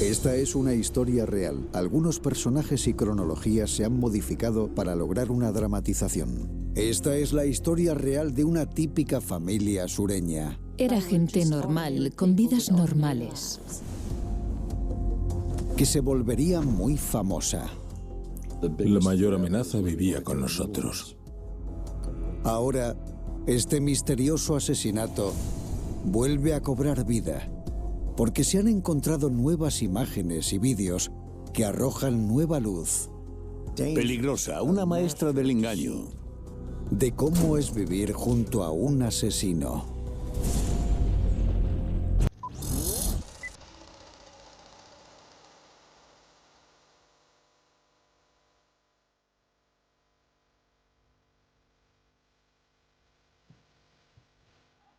Esta es una historia real. Algunos personajes y cronologías se han modificado para lograr una dramatización. Esta es la historia real de una típica familia sureña. Era gente normal, con vidas normales. Que se volvería muy famosa. La mayor amenaza vivía con nosotros. Ahora, este misterioso asesinato vuelve a cobrar vida, porque se han encontrado nuevas imágenes y vídeos que arrojan nueva luz. Peligrosa, una maestra del engaño. De cómo es vivir junto a un asesino.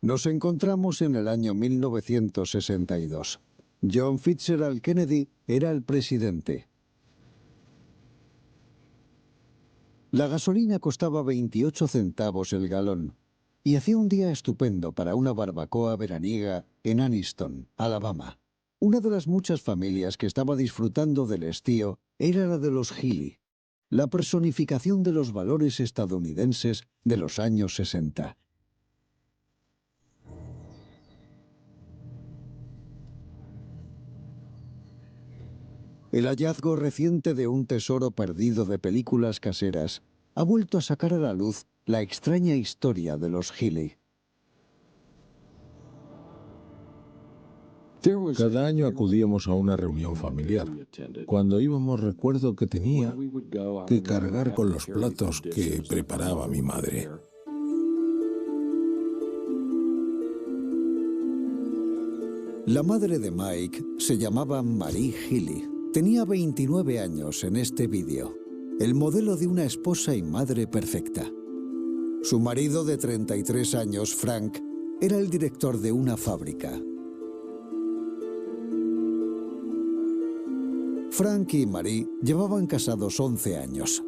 Nos encontramos en el año 1962. John Fitzgerald Kennedy era el presidente. La gasolina costaba 28 centavos el galón y hacía un día estupendo para una barbacoa veraniega en Anniston, Alabama. Una de las muchas familias que estaba disfrutando del estío era la de los Healy, la personificación de los valores estadounidenses de los años 60. El hallazgo reciente de un tesoro perdido de películas caseras ha vuelto a sacar a la luz la extraña historia de los Healy. Cada año acudíamos a una reunión familiar. Cuando íbamos recuerdo que tenía que cargar con los platos que preparaba mi madre. La madre de Mike se llamaba Marie Healy. Tenía 29 años en este vídeo, el modelo de una esposa y madre perfecta. Su marido de 33 años, Frank, era el director de una fábrica. Frank y Marie llevaban casados 11 años.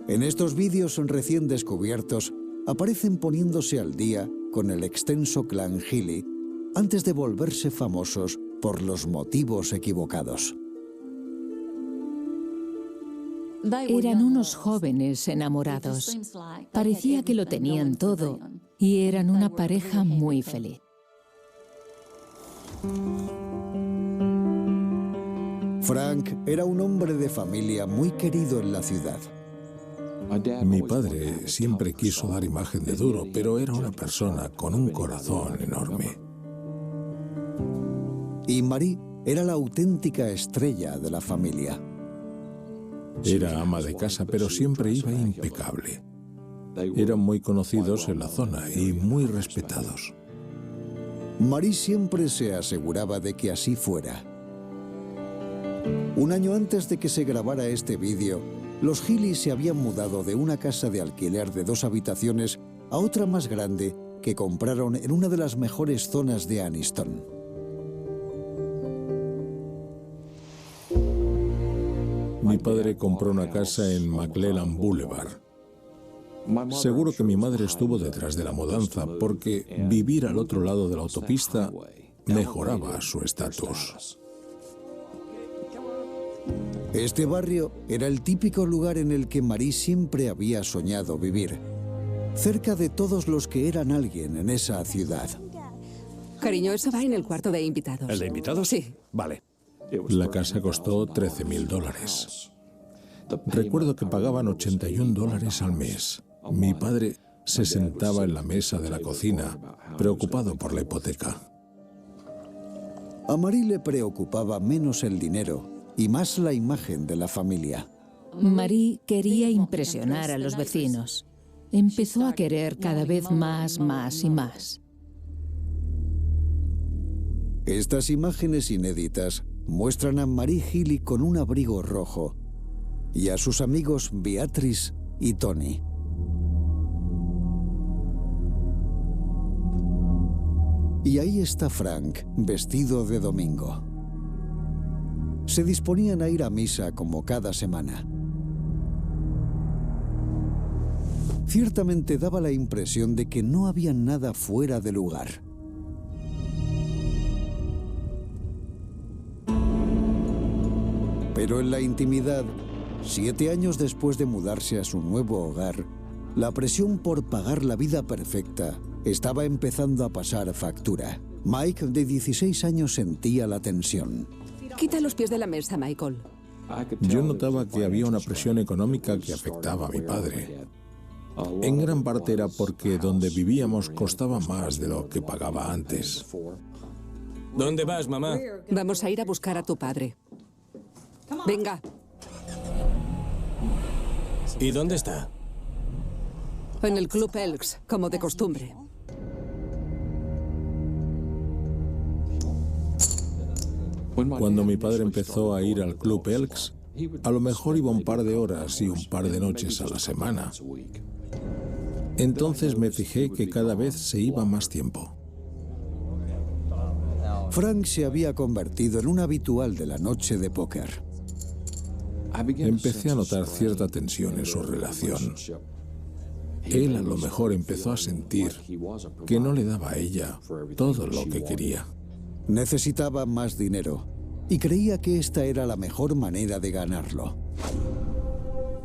En estos vídeos recién descubiertos, aparecen poniéndose al día con el extenso clan Healy antes de volverse famosos por los motivos equivocados. Eran unos jóvenes enamorados. Parecía que lo tenían todo y eran una pareja muy feliz. Frank era un hombre de familia muy querido en la ciudad. Mi padre siempre quiso dar imagen de duro, pero era una persona con un corazón enorme. Y Marie era la auténtica estrella de la familia. Era ama de casa, pero siempre iba impecable. Eran muy conocidos en la zona y muy respetados. Marie siempre se aseguraba de que así fuera. Un año antes de que se grabara este vídeo, los Healy se habían mudado de una casa de alquiler de 2 habitaciones a otra más grande que compraron en una de las mejores zonas de Anniston. Mi padre compró una casa en McClellan Boulevard. Seguro que mi madre estuvo detrás de la mudanza porque vivir al otro lado de la autopista mejoraba su estatus. Este barrio era el típico lugar en el que Marie siempre había soñado vivir, cerca de todos los que eran alguien en esa ciudad. Cariño, eso va en el cuarto de invitados. ¿El de invitados? Sí. Vale. La casa costó $13,000. Recuerdo que pagaban $81 al mes. Mi padre se sentaba en la mesa de la cocina, preocupado por la hipoteca. A Marie le preocupaba menos el dinero y más la imagen de la familia. Marie quería impresionar a los vecinos. Empezó a querer cada vez más y más. Estas imágenes inéditas muestran a Marie Healy con un abrigo rojo y a sus amigos Beatrice y Tony. Y ahí está Frank, vestido de domingo. Se disponían a ir a misa como cada semana. Ciertamente daba la impresión de que no había nada fuera de lugar. Pero en la intimidad, 7 años después de mudarse a su nuevo hogar, la presión por pagar la vida perfecta estaba empezando a pasar factura. Mike, de 16 años, sentía la tensión. Quita los pies de la mesa, Michael. Yo notaba que había una presión económica que afectaba a mi padre. En gran parte era porque donde vivíamos costaba más de lo que pagaba antes. ¿Dónde vas, mamá? Vamos a ir a buscar a tu padre. Venga. ¿Y dónde está? En el Club Elks, como de costumbre. Cuando mi padre empezó a ir al Club Elks, a lo mejor iba un par de horas y un par de noches a la semana. Entonces me fijé que cada vez se iba más tiempo. Frank se había convertido en un habitual de la noche de póker. Empecé a notar cierta tensión en su relación. Él a lo mejor empezó a sentir que no le daba a ella todo lo que quería. Necesitaba más dinero y creía que esta era la mejor manera de ganarlo.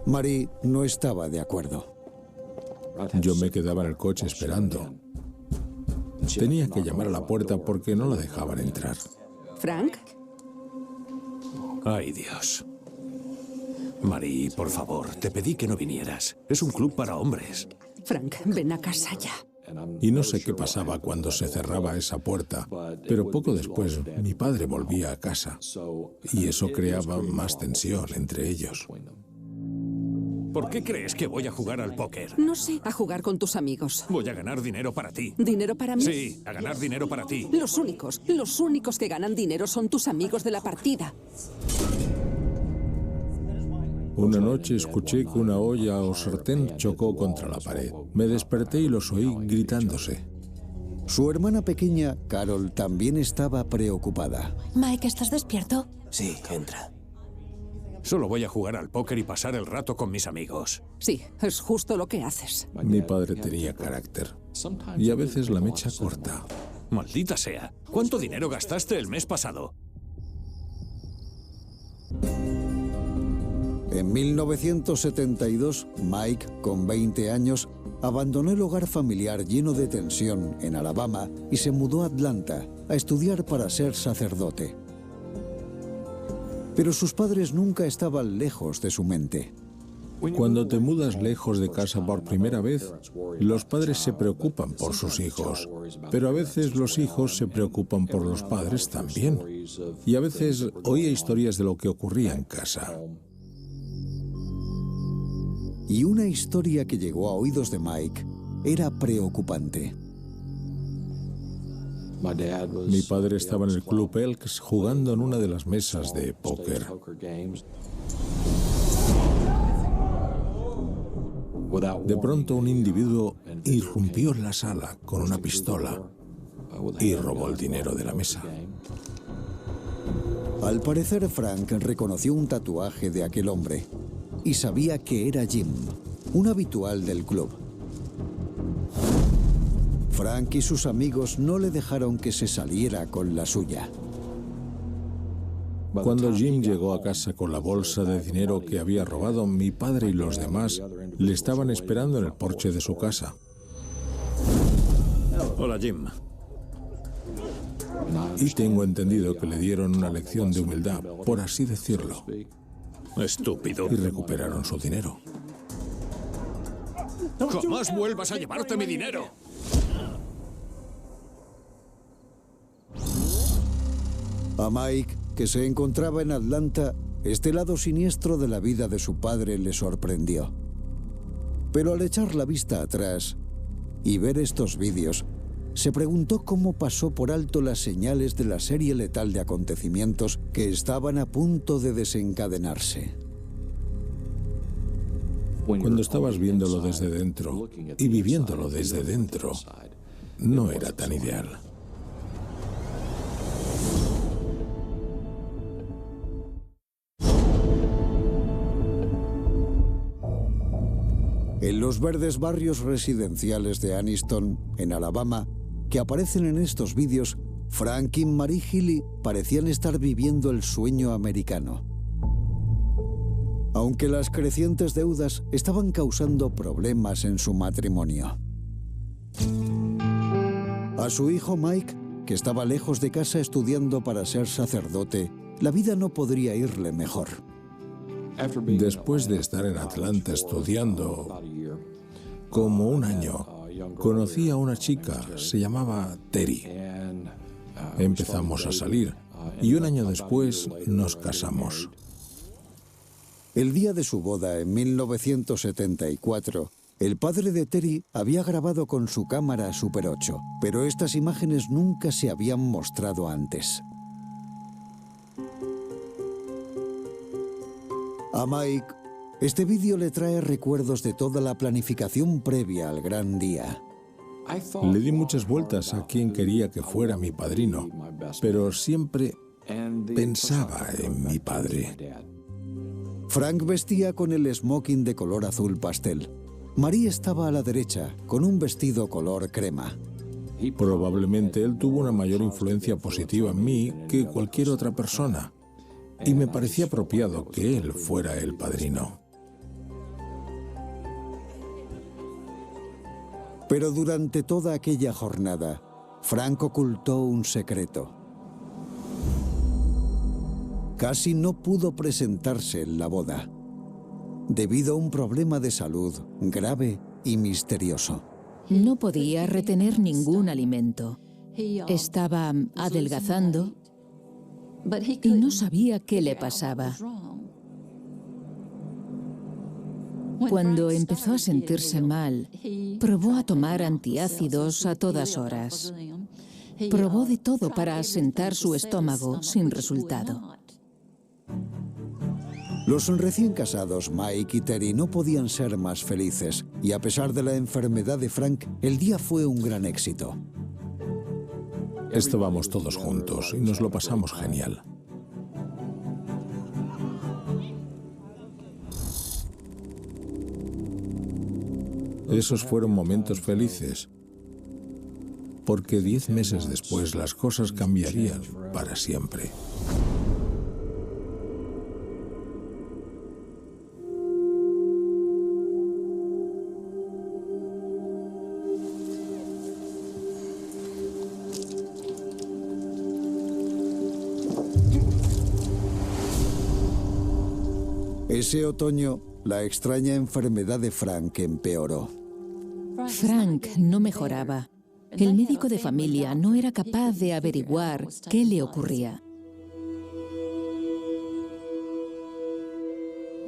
Marie no estaba de acuerdo. Yo me quedaba en el coche esperando. Tenía que llamar a la puerta porque no la dejaban entrar. ¿Frank? Ay, Dios. Marie, por favor, te pedí que no vinieras. Es un club para hombres. Frank, ven a casa ya. Y no sé qué pasaba cuando se cerraba esa puerta, pero poco después mi padre volvía a casa y eso creaba más tensión entre ellos. ¿Por qué crees que voy a jugar al póker? No sé, a jugar con tus amigos. Voy a ganar dinero para ti. ¿Dinero para mí? Sí, a ganar dinero para ti. Los únicos que ganan dinero son tus amigos de la partida. Una noche escuché que una olla o sartén chocó contra la pared. Me desperté y los oí gritándose. Su hermana pequeña, Carol, también estaba preocupada. Mike, ¿estás despierto? Sí, entra. Solo voy a jugar al póker y pasar el rato con mis amigos. Sí, es justo lo que haces. Mi padre tenía carácter y a veces la mecha corta. Maldita sea. ¿Cuánto dinero gastaste el mes pasado? En 1972, Mike, con 20 años, abandonó el hogar familiar lleno de tensión en Alabama y se mudó a Atlanta a estudiar para ser sacerdote. Pero sus padres nunca estaban lejos de su mente. Cuando te mudas lejos de casa por primera vez, los padres se preocupan por sus hijos, pero a veces los hijos se preocupan por los padres también. Y a veces oía historias de lo que ocurría en casa. Y una historia que llegó a oídos de Mike era preocupante. Mi padre estaba en el Club Elks jugando en una de las mesas de póker. De pronto un individuo irrumpió en la sala con una pistola y robó el dinero de la mesa. Al parecer, Frank reconoció un tatuaje de aquel hombre y sabía que era Jim, un habitual del club. Frank y sus amigos no le dejaron que se saliera con la suya. Cuando Jim llegó a casa con la bolsa de dinero que había robado, mi padre y los demás le estaban esperando en el porche de su casa. Hola, Jim. Y tengo entendido que le dieron una lección de humildad, por así decirlo, Estúpido. y recuperaron su dinero. ¡Jamás vuelvas a llevarte mi dinero! A Mike, que se encontraba en Atlanta, este lado siniestro de la vida de su padre le sorprendió. Pero al echar la vista atrás y ver estos vídeos, se preguntó cómo pasó por alto las señales de la serie letal de acontecimientos que estaban a punto de desencadenarse. Cuando estabas viéndolo desde dentro y viviéndolo desde dentro, no era tan ideal. En los verdes barrios residenciales de Anniston, en Alabama, que aparecen en estos vídeos, Frank y Marie Healy parecían estar viviendo el sueño americano. aunque las crecientes deudas estaban causando problemas en su matrimonio. A su hijo Mike, que estaba lejos de casa estudiando para ser sacerdote, la vida no podría irle mejor. Después de estar en Atlanta estudiando como un año, conocí a una chica, se llamaba Terry. Empezamos a salir y un año después nos casamos. El día de su boda, en 1974, el padre de Terry había grabado con su cámara Super 8, pero estas imágenes nunca se habían mostrado antes. A Mike, este vídeo le trae recuerdos de toda la planificación previa al gran día. Le di muchas vueltas a quién quería que fuera mi padrino, pero siempre pensaba en mi padre. Frank vestía con el smoking de color azul pastel. Marie estaba a la derecha, con un vestido color crema. Probablemente él tuvo una mayor influencia positiva en mí que cualquier otra persona, y me parecía apropiado que él fuera el padrino. Pero durante toda aquella jornada, Frank ocultó un secreto. Casi no pudo presentarse en la boda, debido a un problema de salud grave y misterioso. No podía retener ningún alimento. Estaba adelgazando y no sabía qué le pasaba. Cuando empezó a sentirse mal, probó a tomar antiácidos a todas horas. Probó de todo para asentar su estómago sin resultado. Los recién casados Mike y Terry no podían ser más felices, y a pesar de la enfermedad de Frank, el día fue un gran éxito. Estábamos todos juntos y nos lo pasamos genial. Esos fueron momentos felices, porque 10 meses después las cosas cambiarían para siempre. Ese otoño, la extraña enfermedad de Frank empeoró. Frank no mejoraba. El médico de familia no era capaz de averiguar qué le ocurría.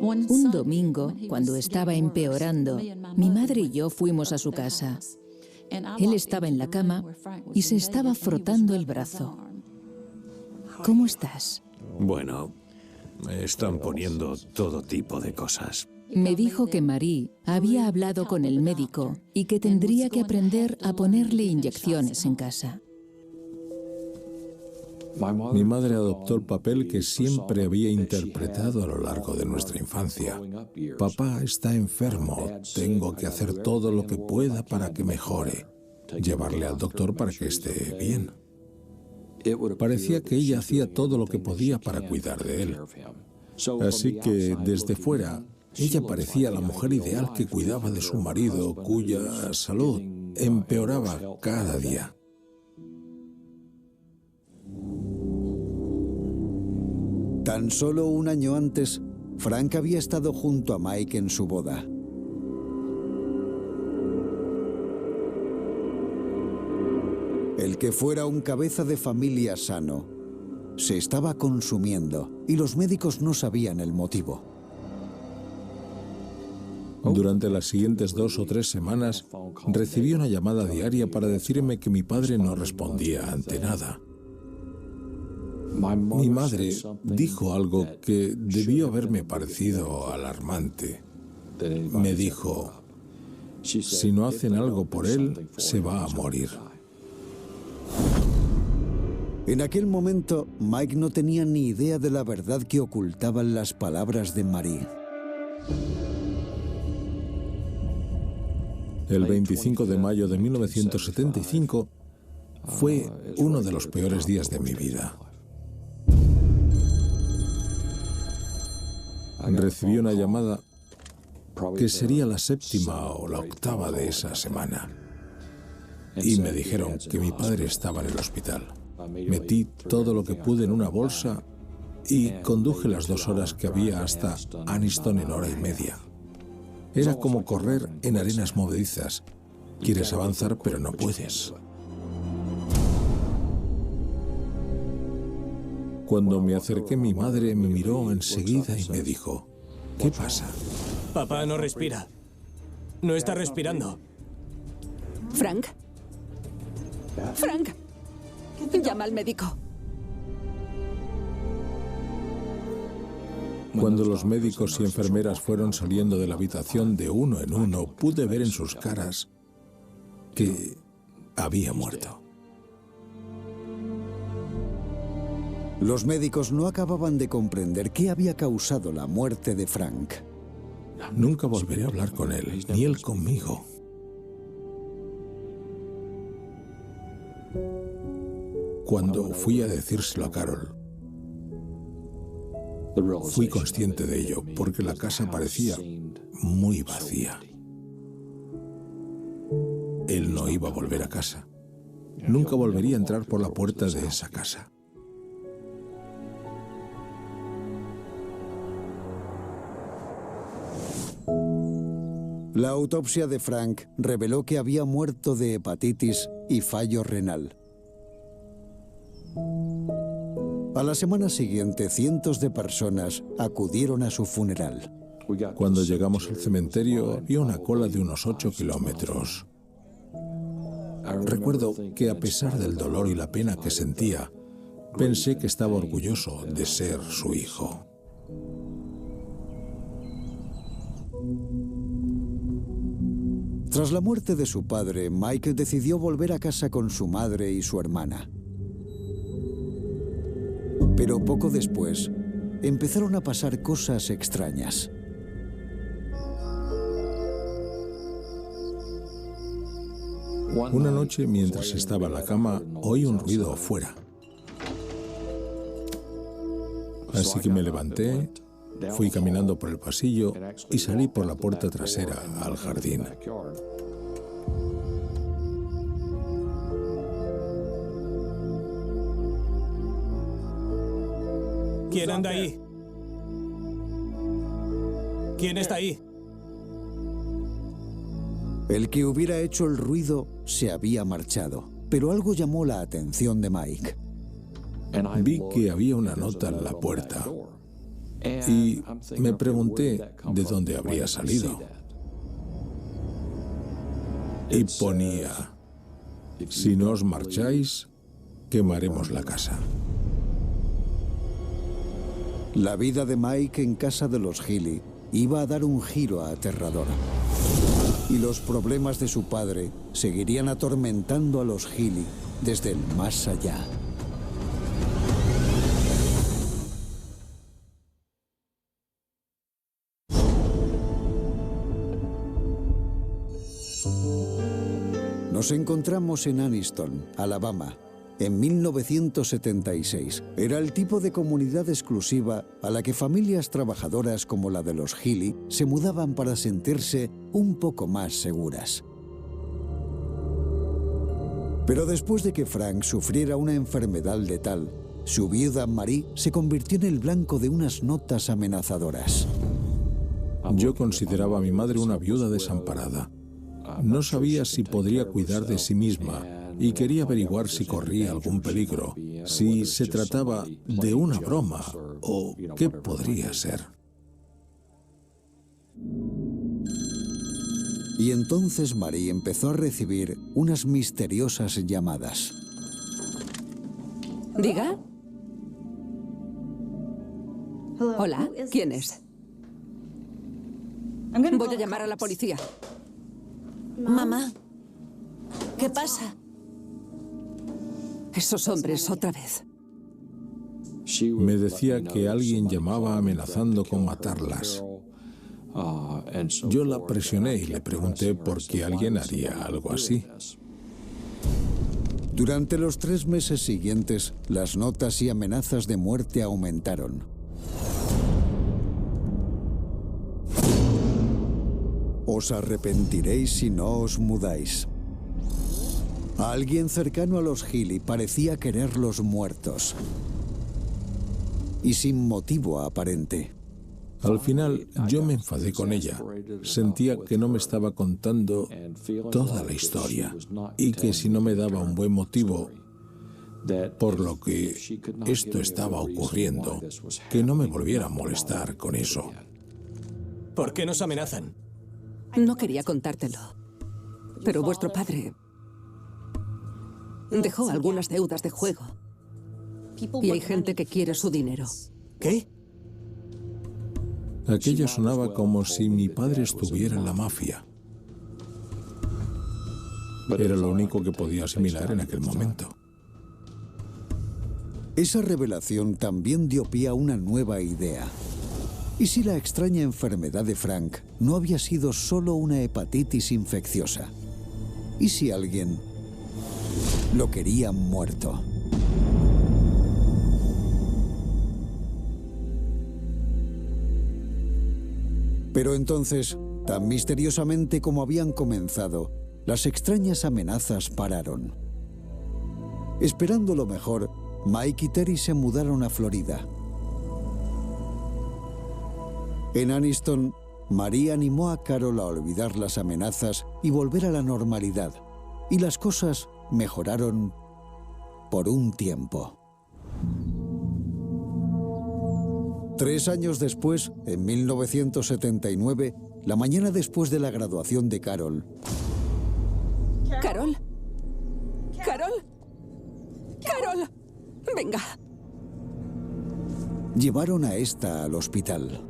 Un domingo, cuando estaba empeorando, mi madre y yo fuimos a su casa. Él estaba en la cama y se estaba frotando el brazo. ¿Cómo estás? Bueno, me están poniendo todo tipo de cosas. Me dijo que Marie había hablado con el médico y que tendría que aprender a ponerle inyecciones en casa. Mi madre adoptó el papel que siempre había interpretado a lo largo de nuestra infancia. Papá está enfermo, tengo que hacer todo lo que pueda para que mejore. Llevarle al doctor para que esté bien. Parecía que ella hacía todo lo que podía para cuidar de él. Así que desde fuera, ella parecía la mujer ideal que cuidaba de su marido, cuya salud empeoraba cada día. Tan solo un año antes, Frank había estado junto a Mike en su boda. El que fuera un cabeza de familia sano se estaba consumiendo y los médicos no sabían el motivo. Durante las siguientes 2 o 3 semanas, recibí una llamada diaria para decirme que mi padre no respondía ante nada. Mi madre dijo algo que debió haberme parecido alarmante. Me dijo, si no hacen algo por él, se va a morir. En aquel momento, Mike no tenía ni idea de la verdad que ocultaban las palabras de Marie. El 25 de mayo de 1975 fue uno de los peores días de mi vida. recibí una llamada que sería la 7ª o la 8ª de esa semana. Y me dijeron que mi padre estaba en el hospital. Metí todo lo que pude en una bolsa y conduje las 2 horas que había hasta Anniston en hora y media. Era como correr en arenas movedizas. Quieres avanzar, pero no puedes. Cuando me acerqué, mi madre me miró enseguida y me dijo: ¿qué pasa? Papá no respira. No está respirando. Frank. Frank. Llama al médico. Cuando los médicos y enfermeras fueron saliendo de la habitación de uno en uno, pude ver en sus caras que había muerto. Los médicos no acababan de comprender qué había causado la muerte de Frank. Nunca volveré a hablar con él, ni él conmigo. Cuando fui a decírselo a Carol, fui consciente de ello, porque la casa parecía muy vacía. Él no iba a volver a casa. Nunca volvería a entrar por la puerta de esa casa. La autopsia de Frank reveló que había muerto de hepatitis y fallo renal. A la semana siguiente, cientos de personas acudieron a su funeral. Cuando llegamos al cementerio, había una cola de unos 8 kilómetros. Recuerdo que, a pesar del dolor y la pena que sentía, pensé que estaba orgulloso de ser su hijo. Tras la muerte de su padre, Mike decidió volver a casa con su madre y su hermana. Pero poco después, empezaron a pasar cosas extrañas. Una noche, mientras estaba en la cama, oí un ruido afuera. Así que me levanté, fui caminando por el pasillo y salí por la puerta trasera al jardín. ¿Quién anda ahí? ¿Quién está ahí? El que hubiera hecho el ruido se había marchado, pero algo llamó la atención de Mike. Vi que había una nota en la puerta y me pregunté de dónde habría salido. Y ponía: si no os marcháis, quemaremos la casa. La vida de Mike en casa de los Healy iba a dar un giro aterrador. Y los problemas de su padre seguirían atormentando a los Healy desde el más allá. Nos encontramos en Anniston, Alabama, en 1976. Era el tipo de comunidad exclusiva a la que familias trabajadoras como la de los Healy se mudaban para sentirse un poco más seguras. Pero después de que Frank sufriera una enfermedad letal, su viuda Marie se convirtió en el blanco de unas notas amenazadoras. Yo consideraba a mi madre una viuda desamparada. No sabía si podría cuidar de sí misma y quería averiguar si corría algún peligro, si se trataba de una broma o qué podría ser. Y entonces Marie empezó a recibir unas misteriosas llamadas. ¿Diga? Hola, ¿quién es? Voy a llamar a la policía. Mamá, ¿qué pasa? Esos hombres otra vez. Me decía que alguien llamaba amenazando con matarlas. Yo la presioné y le pregunté por qué alguien haría algo así. Durante los 3 meses siguientes, las notas y amenazas de muerte aumentaron. Os arrepentiréis si no os mudáis. Alguien cercano a los Healy parecía quererlos muertos. Y sin motivo aparente. Al final, yo me enfadé con ella. Sentía que no me estaba contando toda la historia y que si no me daba un buen motivo por lo que esto estaba ocurriendo, que no me volviera a molestar con eso. ¿Por qué nos amenazan? No quería contártelo, pero vuestro padre dejó algunas deudas de juego. Y hay gente que quiere su dinero. ¿Qué? Aquello sonaba como si mi padre estuviera en la mafia. Era lo único que podía asimilar en aquel momento. Esa revelación también dio pie a una nueva idea. ¿Y si la extraña enfermedad de Frank no había sido solo una hepatitis infecciosa? ¿Y si alguien lo quería muerto? Pero entonces, tan misteriosamente como habían comenzado, las extrañas amenazas pararon. Esperando lo mejor, Mike y Terry se mudaron a Florida. En Anniston, Marie animó a Carol a olvidar las amenazas y volver a la normalidad, y las cosas mejoraron por un tiempo. 3 años después, en 1979, la mañana después de la graduación de Carol. ¿Carol? ¿Carol? ¡Carol! Venga. Llevaron a esta al hospital.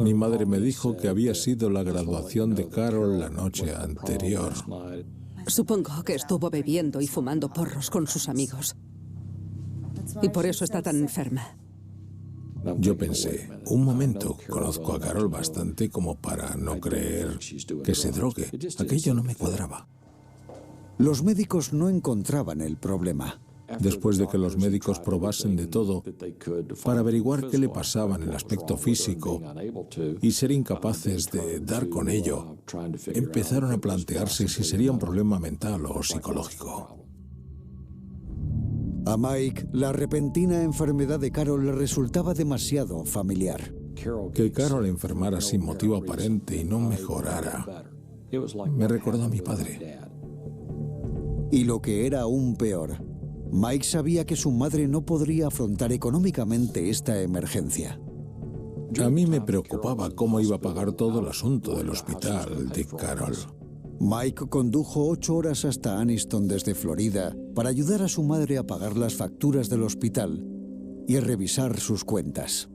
Mi madre me dijo que había sido la graduación de Carol la noche anterior. Supongo que estuvo bebiendo y fumando porros con sus amigos. Y por eso está tan enferma. Yo pensé, un momento, conozco a Carol bastante como para no creer que se drogue. Aquello no me cuadraba. Los médicos no encontraban el problema. Después de que los médicos probasen de todo para averiguar qué le pasaba en el aspecto físico y ser incapaces de dar con ello, empezaron a plantearse si sería un problema mental o psicológico. A Mike, la repentina enfermedad de Carol le resultaba demasiado familiar. Que Carol enfermara sin motivo aparente y no mejorara me recordó a mi padre. Y lo que era aún peor, Mike sabía que su madre no podría afrontar económicamente esta emergencia. A mí me preocupaba cómo iba a pagar todo el asunto del hospital de Carol. Mike condujo 8 horas hasta Anniston desde Florida para ayudar a su madre a pagar las facturas del hospital y revisar sus cuentas.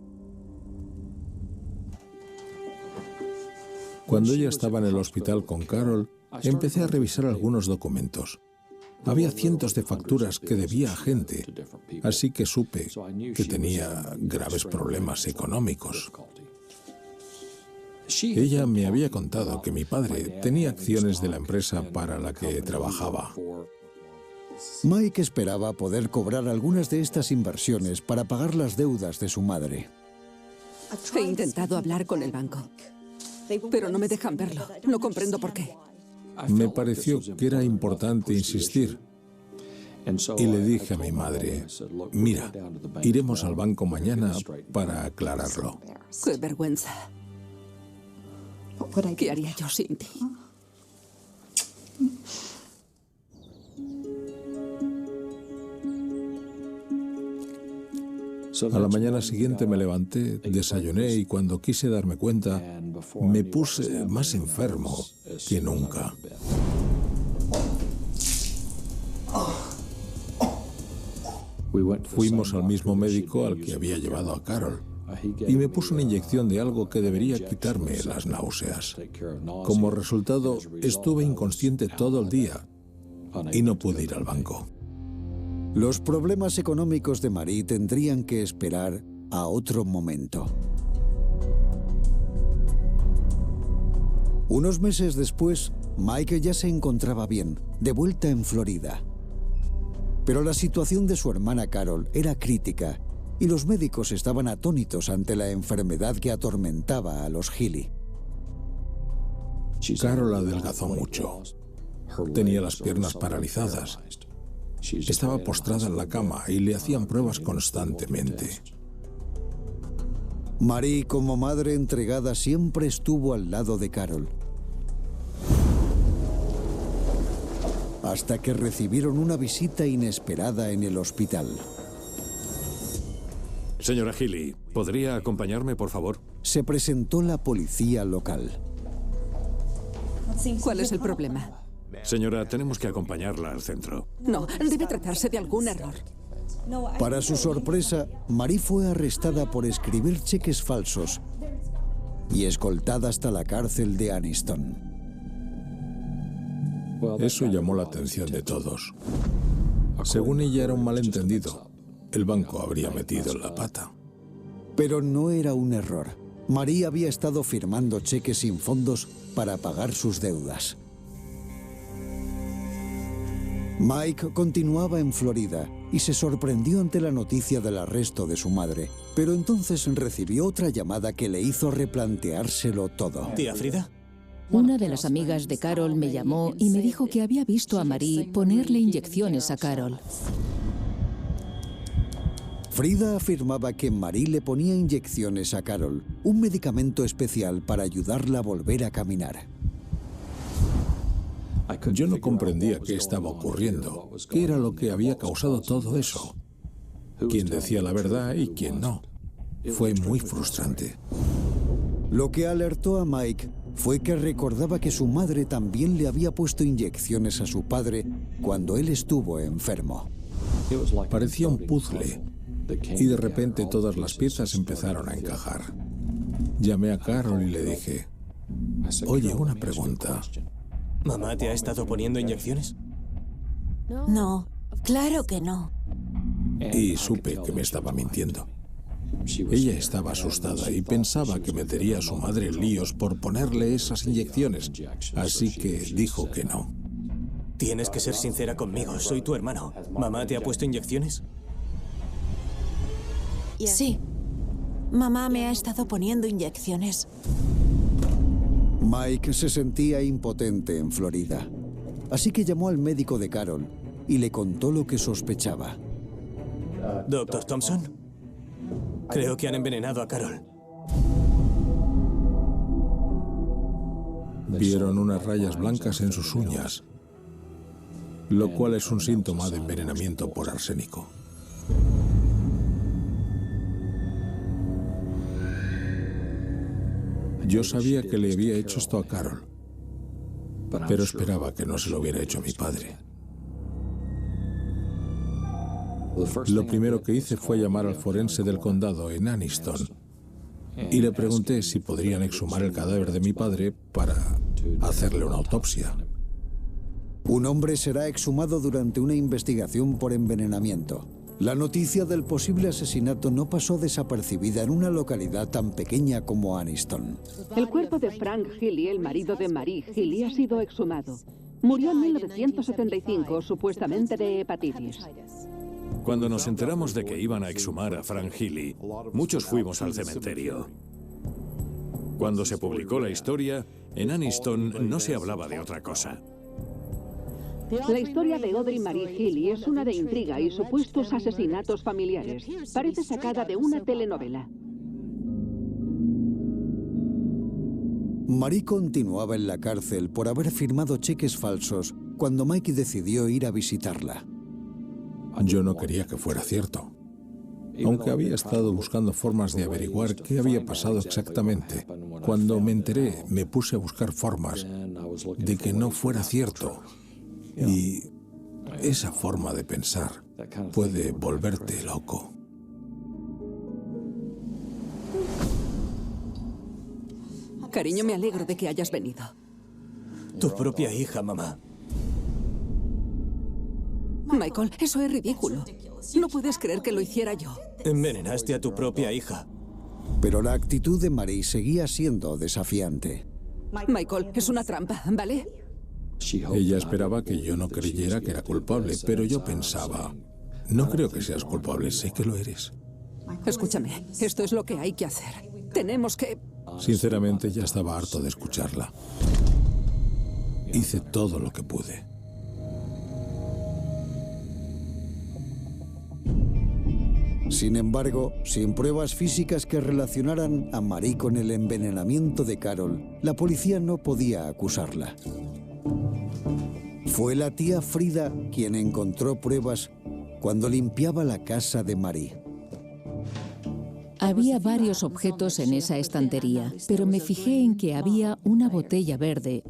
Cuando ella estaba en el hospital con Carol, empecé a revisar algunos documentos. Había cientos de facturas que debía a gente, así que supe que tenía graves problemas económicos. Ella me había contado que mi padre tenía acciones de la empresa para la que trabajaba. Mike esperaba poder cobrar algunas de estas inversiones para pagar las deudas de su madre. He intentado hablar con el banco, pero no me dejan verlo. No comprendo por qué. Me pareció que era importante insistir. Y le dije a mi madre, mira, iremos al banco mañana para aclararlo. ¡Qué vergüenza! ¿Qué haría yo sin ti? A la mañana siguiente me levanté, desayuné y cuando quise darme cuenta, me puse más enfermo que nunca. Fuimos al mismo médico al que había llevado a Carol y me puso una inyección de algo que debería quitarme las náuseas. Como resultado, estuve inconsciente todo el día y no pude ir al banco. Los problemas económicos de Marie tendrían que esperar a otro momento. Unos meses después, Mike ya se encontraba bien, de vuelta en Florida. Pero la situación de su hermana Carol era crítica y los médicos estaban atónitos ante la enfermedad que atormentaba a los Healy. Carol adelgazó mucho. Tenía las piernas paralizadas. Estaba postrada en la cama y le hacían pruebas constantemente. Marie, como madre entregada, siempre estuvo al lado de Carol. Hasta que recibieron una visita inesperada en el hospital. Señora Healy, ¿podría acompañarme, por favor? Se presentó la policía local. ¿Cuál es el problema? Señora, tenemos que acompañarla al centro. No, debe tratarse de algún error. Para su sorpresa, Marie fue arrestada por escribir cheques falsos y escoltada hasta la cárcel de Anniston. Eso llamó la atención de todos. Según ella era un malentendido. El banco habría metido la pata. Pero no era un error. Marie había estado firmando cheques sin fondos para pagar sus deudas. Mike continuaba en Florida y se sorprendió ante la noticia del arresto de su madre. Pero entonces recibió otra llamada que le hizo replanteárselo todo. ¿Tía Frida? Una de las amigas de Carol me llamó y me dijo que había visto a Marie ponerle inyecciones a Carol. Frida afirmaba que Marie le ponía inyecciones a Carol, un medicamento especial para ayudarla a volver a caminar. Yo no comprendía qué estaba ocurriendo, qué era lo que había causado todo eso, quién decía la verdad y quién no. Fue muy frustrante. Lo que alertó a Mike fue que recordaba que su madre también le había puesto inyecciones a su padre cuando él estuvo enfermo. Parecía un puzzle y de repente todas las piezas empezaron a encajar. Llamé a Carol y le dije, oye, una pregunta. ¿Mamá te ha estado poniendo inyecciones? No, claro que no. Y supe que me estaba mintiendo. Ella estaba asustada y pensaba que metería a su madre en líos por ponerle esas inyecciones, así que dijo que no. Tienes que ser sincera conmigo, soy tu hermano. ¿Mamá te ha puesto inyecciones? Sí. Mamá me ha estado poniendo inyecciones. Mike se sentía impotente en Florida, así que llamó al médico de Carol y le contó lo que sospechaba. Doctor Thompson, creo que han envenenado a Carol. Vieron unas rayas blancas en sus uñas, lo cual es un síntoma de envenenamiento por arsénico. Yo sabía que le había hecho esto a Carol, pero esperaba que no se lo hubiera hecho a mi padre. Lo primero que hice fue llamar al forense del condado en Anniston y le pregunté si podrían exhumar el cadáver de mi padre para hacerle una autopsia. Un hombre será exhumado durante una investigación por envenenamiento. La noticia del posible asesinato no pasó desapercibida en una localidad tan pequeña como Anniston. El cuerpo de Frank Healy, el marido de Marie Healy, ha sido exhumado. Murió en 1975, supuestamente de hepatitis. Cuando nos enteramos de que iban a exhumar a Frank Healy, muchos fuimos al cementerio. Cuando se publicó la historia, en Anniston no se hablaba de otra cosa. La historia de Audrey Marie Healy es una de intriga y supuestos asesinatos familiares. Parece sacada de una telenovela. Marie continuaba en la cárcel por haber firmado cheques falsos cuando Mike decidió ir a visitarla. Yo no quería que fuera cierto, aunque había estado buscando formas de averiguar qué había pasado exactamente. Cuando me enteré, me puse a buscar formas de que no fuera cierto. Y esa forma de pensar puede volverte loco. Cariño, me alegro de que hayas venido. Tu propia hija, mamá. Michael, eso es ridículo. No puedes creer que lo hiciera yo. Envenenaste a tu propia hija. Pero la actitud de Marie seguía siendo desafiante. Michael, es una trampa, ¿vale? Ella esperaba que yo no creyera que era culpable, pero yo pensaba, no creo que seas culpable, sé que lo eres. Escúchame, esto es lo que hay que hacer. Tenemos que... Sinceramente, ya estaba harto de escucharla. Hice todo lo que pude. Sin embargo, sin pruebas físicas que relacionaran a Marie con el envenenamiento de Carol, la policía no podía acusarla. Fue la tía Frida quien encontró pruebas cuando limpiaba la casa de Marie. Había varios objetos en esa estantería, pero me fijé en que había una botella verde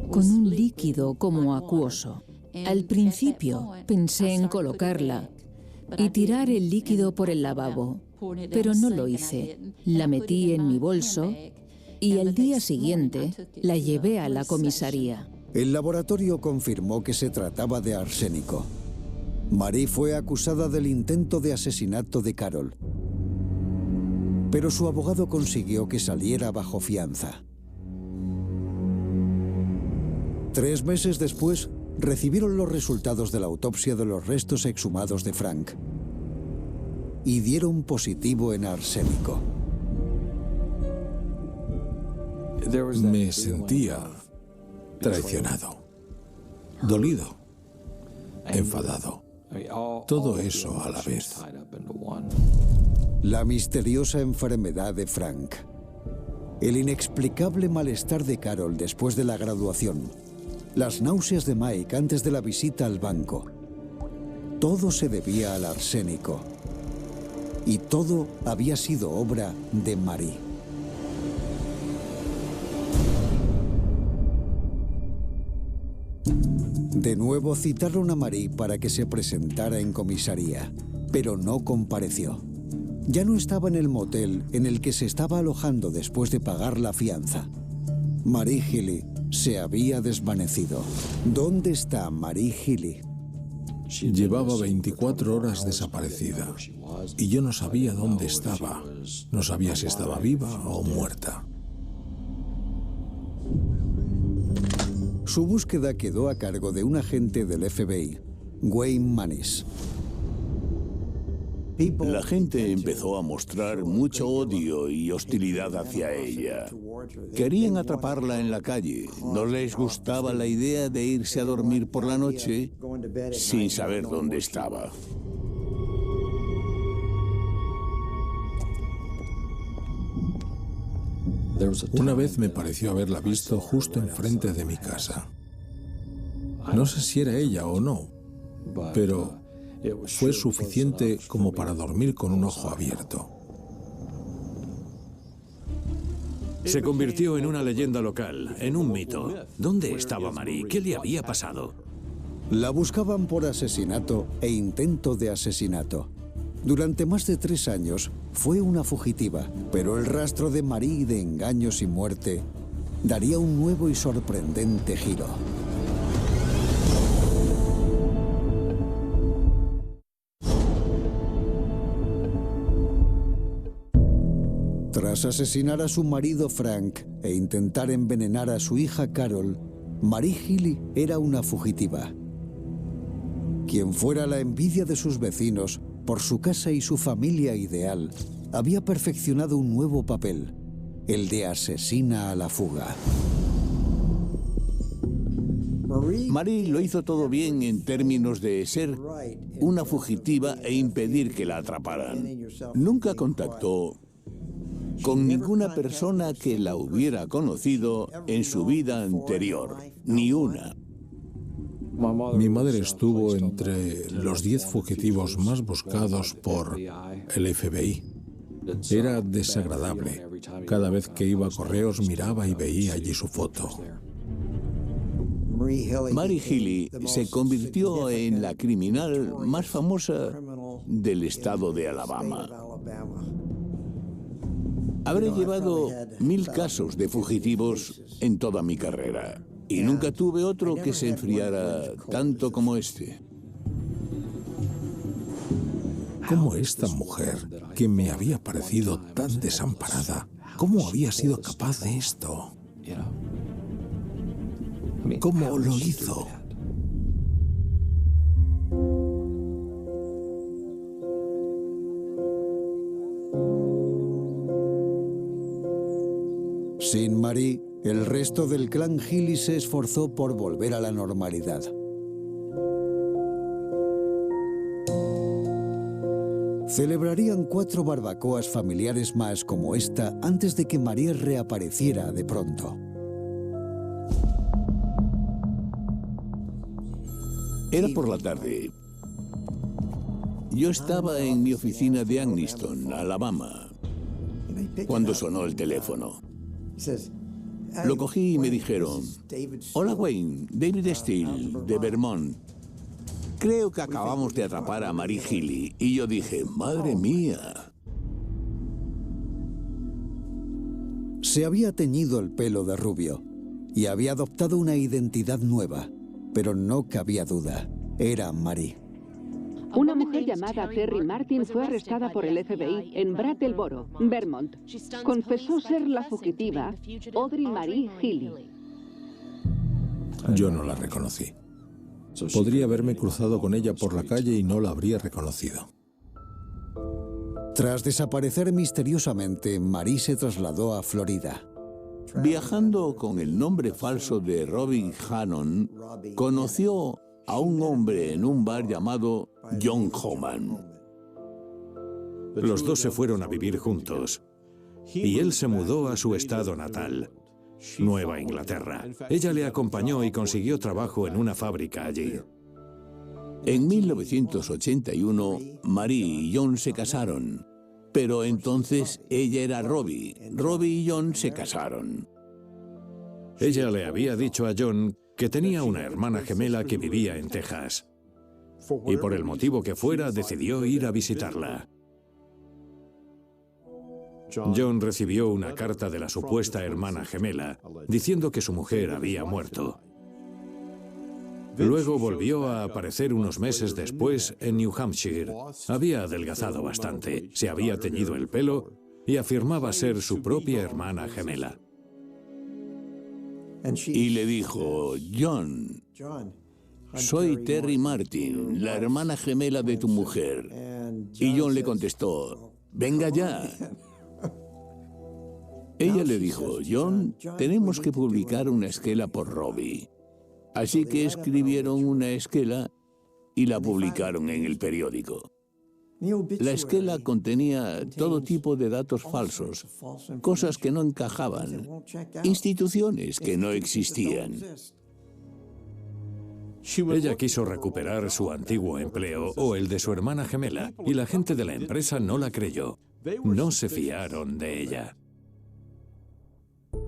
con un líquido como acuoso. Al principio pensé en colocarla y tirar el líquido por el lavabo, pero no lo hice. La metí en mi bolso y al día siguiente la llevé a la comisaría. El laboratorio confirmó que se trataba de arsénico. Marie fue acusada del intento de asesinato de Carol, pero su abogado consiguió que saliera bajo fianza. 3 meses después, recibieron los resultados de la autopsia de los restos exhumados de Frank y dieron positivo en arsénico. Me sentía traicionado, dolido, enfadado. Todo eso a la vez. La misteriosa enfermedad de Frank. El inexplicable malestar de Carol después de la graduación. Las náuseas de Mike antes de la visita al banco. Todo se debía al arsénico. Y todo había sido obra de Marie. De nuevo citaron a Marie para que se presentara en comisaría, pero no compareció. Ya no estaba en el motel en el que se estaba alojando después de pagar la fianza. Marie Healy se había desvanecido. ¿Dónde está Marie Healy? Llevaba 24 horas desaparecida y yo no sabía dónde estaba. No sabía si estaba viva o muerta. Su búsqueda quedó a cargo de un agente del FBI, Wayne Mannis. La gente empezó a mostrar mucho odio y hostilidad hacia ella. Querían atraparla en la calle. No les gustaba la idea de irse a dormir por la noche sin saber dónde estaba. Una vez me pareció haberla visto justo enfrente de mi casa. No sé si era ella o no, pero fue suficiente como para dormir con un ojo abierto. Se convirtió en una leyenda local, en un mito. ¿Dónde estaba Marie? ¿Qué le había pasado? La buscaban por asesinato e intento de asesinato. Durante más de 3 años fue una fugitiva, pero el rastro de Marie de engaños y muerte daría un nuevo y sorprendente giro. Tras asesinar a su marido Frank e intentar envenenar a su hija Carol, Marie Healy era una fugitiva. Quien fuera la envidia de sus vecinos por su casa y su familia ideal, había perfeccionado un nuevo papel, el de asesina a la fuga. Marie lo hizo todo bien en términos de ser una fugitiva e impedir que la atraparan. Nunca contactó con ninguna persona que la hubiera conocido en su vida anterior, ni una. Mi madre estuvo entre los 10 fugitivos más buscados por el FBI. Era desagradable. Cada vez que iba a correos miraba y veía allí su foto. Marie Healy se convirtió en la criminal más famosa del estado de Alabama. Habré llevado 1000 casos de fugitivos en toda mi carrera. Y nunca tuve otro que se enfriara tanto como este. ¿Cómo esta mujer, que me había parecido tan desamparada, cómo había sido capaz de esto? ¿Cómo lo hizo? Sin Marie, el resto del clan Healy se esforzó por volver a la normalidad. Celebrarían 4 barbacoas familiares más como esta antes de que Marie reapareciera de pronto. Era por la tarde. Yo estaba en mi oficina de Anniston, Alabama, cuando sonó el teléfono. Lo cogí y me dijeron: «Hola Wayne, David Steele, de Vermont. Creo que acabamos de atrapar a Marie Healy». Y yo dije: «¡Madre mía!». Se había teñido el pelo de rubio y había adoptado una identidad nueva, pero no cabía duda, era Marie. Una mujer llamada Terry Martin fue arrestada por el FBI en Brattleboro, Vermont. Confesó ser la fugitiva Audrey Marie Healy. Yo no la reconocí. Podría haberme cruzado con ella por la calle y no la habría reconocido. Tras desaparecer misteriosamente, Marie se trasladó a Florida. Viajando con el nombre falso de Robin Hannon, conoció a un hombre en un bar llamado John Homan. Los dos se fueron a vivir juntos y él se mudó a su estado natal, Nueva Inglaterra. Ella le acompañó y consiguió trabajo en una fábrica allí. En 1981, Marie y John se casaron, pero entonces ella era Robbie. Robbie y John se casaron. Ella le había dicho a John que tenía una hermana gemela que vivía en Texas, y por el motivo que fuera decidió ir a visitarla. John recibió una carta de la supuesta hermana gemela diciendo que su mujer había muerto. Luego volvió a aparecer unos meses después en New Hampshire. Había adelgazado bastante, se había teñido el pelo y afirmaba ser su propia hermana gemela. Y le dijo: «John, soy Terry Martin, la hermana gemela de tu mujer». Y John le contestó: «Venga ya». Ella le dijo: «John, tenemos que publicar una esquela por Robbie». Así que escribieron una esquela y la publicaron en el periódico. La esquela contenía todo tipo de datos falsos, cosas que no encajaban, instituciones que no existían. Ella quiso recuperar su antiguo empleo o el de su hermana gemela, y la gente de la empresa no la creyó. No se fiaron de ella.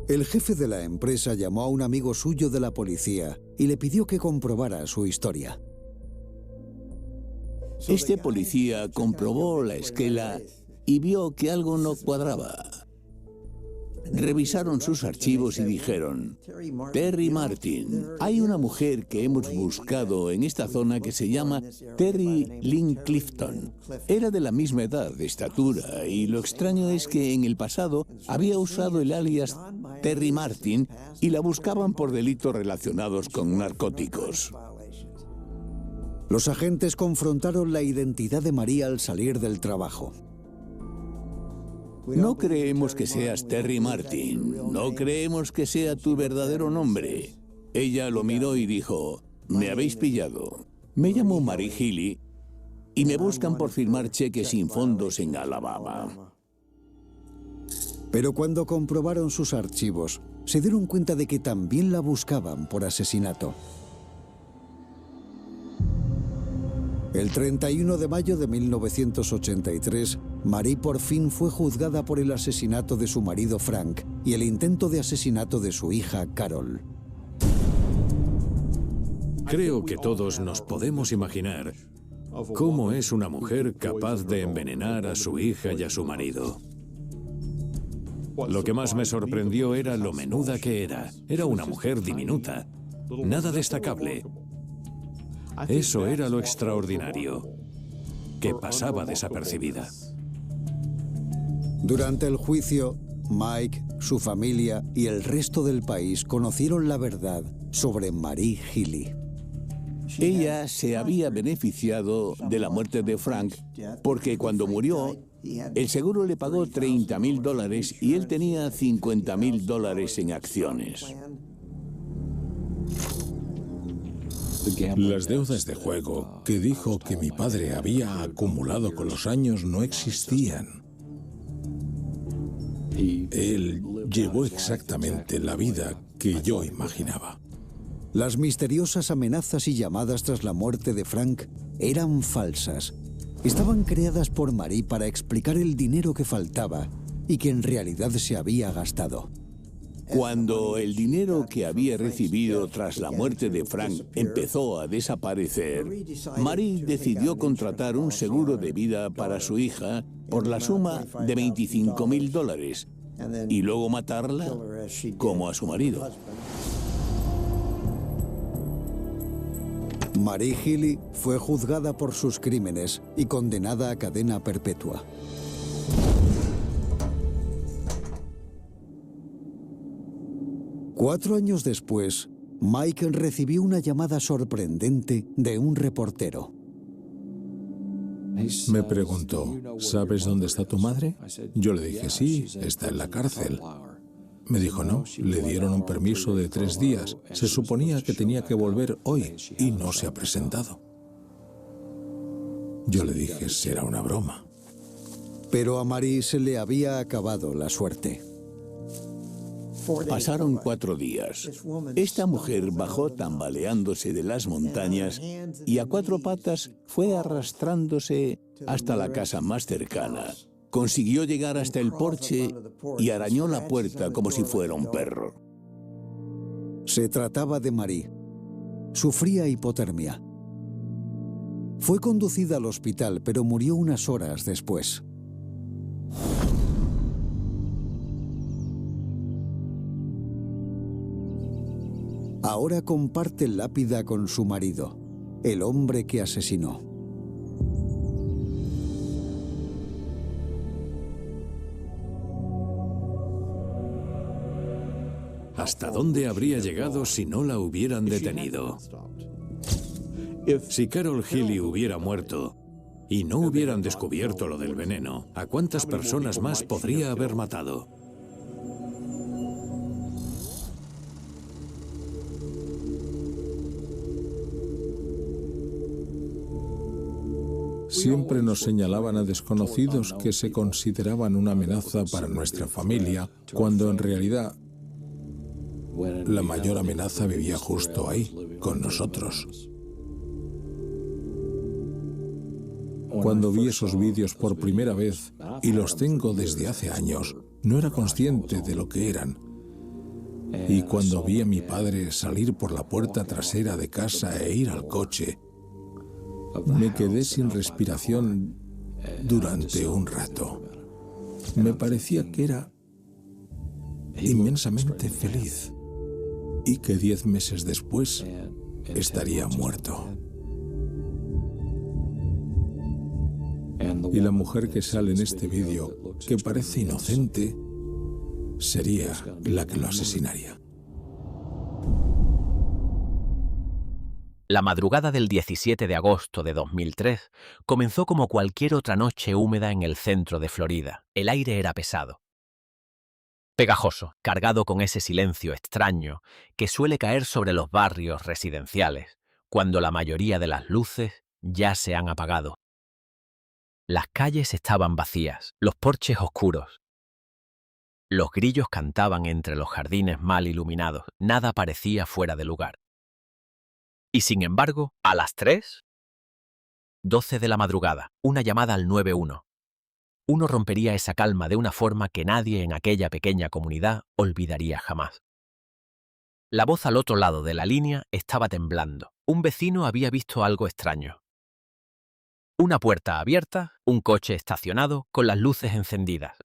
El jefe de la empresa llamó a un amigo suyo de la policía y le pidió que comprobara su historia. Este policía comprobó la esquela y vio que algo no cuadraba. Revisaron sus archivos y dijeron: «Terry Martin, hay una mujer que hemos buscado en esta zona que se llama Terry Lynn Clifton. Era de la misma edad, de estatura, y lo extraño es que en el pasado había usado el alias Terry Martin y la buscaban por delitos relacionados con narcóticos». Los agentes confrontaron la identidad de Marie al salir del trabajo. «No creemos que seas Terry Martin, no creemos que sea tu verdadero nombre». Ella lo miró y dijo: «Me habéis pillado. Me llamo Marie Healy y me buscan por firmar cheques sin fondos en Alabama». Pero cuando comprobaron sus archivos, se dieron cuenta de que también la buscaban por asesinato. El 31 de mayo de 1983, Marie por fin fue juzgada por el asesinato de su marido Frank y el intento de asesinato de su hija Carol. Creo que todos nos podemos imaginar cómo es una mujer capaz de envenenar a su hija y a su marido. Lo que más me sorprendió era lo menuda que era. Era una mujer diminuta, nada destacable. Eso era lo extraordinario, que pasaba desapercibida. Durante el juicio, Mike, su familia y el resto del país conocieron la verdad sobre Marie Healy. Ella se había beneficiado de la muerte de Frank porque cuando murió, El seguro le pagó $30.000 y él tenía $50.000 en acciones. Las deudas de juego que dijo que mi padre había acumulado con los años no existían. Él llevó exactamente la vida que yo imaginaba. Las misteriosas amenazas y llamadas tras la muerte de Frank eran falsas. Estaban creadas por Marie para explicar el dinero que faltaba y que en realidad se había gastado. Cuando el dinero que había recibido tras la muerte de Frank empezó a desaparecer, Marie decidió contratar un seguro de vida para su hija por la suma de $25.000 y luego matarla como a su marido. Marie Healy fue juzgada por sus crímenes y condenada a cadena perpetua. Cuatro años después, Mike recibió una llamada sorprendente de un reportero. Me preguntó, ¿sabes dónde está tu madre? Yo le dije, sí, está en la cárcel. Me dijo, no, le dieron un permiso de 3 días. Se suponía que tenía que volver hoy y no se ha presentado. Yo le dije, será una broma. Pero a Marie se le había acabado la suerte. Pasaron 4 días. Esta mujer bajó tambaleándose de las montañas y a 4 patas fue arrastrándose hasta la casa más cercana. Consiguió llegar hasta el porche y arañó la puerta como si fuera un perro. Se trataba de Marie. Sufría hipotermia. Fue conducida al hospital, pero murió unas horas después. Ahora comparte lápida con su marido, el hombre que asesinó. ¿Hasta dónde habría llegado si no la hubieran detenido? Si Carol Healy hubiera muerto y no hubieran descubierto lo del veneno, ¿a cuántas personas más podría haber matado? Siempre nos señalaban a desconocidos que se consideraban una amenaza para nuestra familia, cuando en realidad la mayor amenaza vivía justo ahí, con nosotros. Cuando vi esos vídeos por primera vez, y los tengo desde hace años, no era consciente de lo que eran. Y cuando vi a mi padre salir por la puerta trasera de casa e ir al coche, me quedé sin respiración durante un rato. Me parecía que era inmensamente feliz y que 10 meses después estaría muerto. Y la mujer que sale en este vídeo, que parece inocente, sería la que lo asesinaría. La madrugada del 17 de agosto de 2003 comenzó como cualquier otra noche húmeda en el centro de Florida. El aire era pesado, pegajoso, cargado con ese silencio extraño que suele caer sobre los barrios residenciales cuando la mayoría de las luces ya se han apagado. Las calles estaban vacías, los porches oscuros. Los grillos cantaban entre los jardines mal iluminados, nada parecía fuera de lugar. Y sin embargo, a las 3:12 de la madrugada, una llamada al 911. Uno rompería esa calma de una forma que nadie en aquella pequeña comunidad olvidaría jamás. La voz al otro lado de la línea estaba temblando. Un vecino había visto algo extraño. Una puerta abierta, un coche estacionado con las luces encendidas.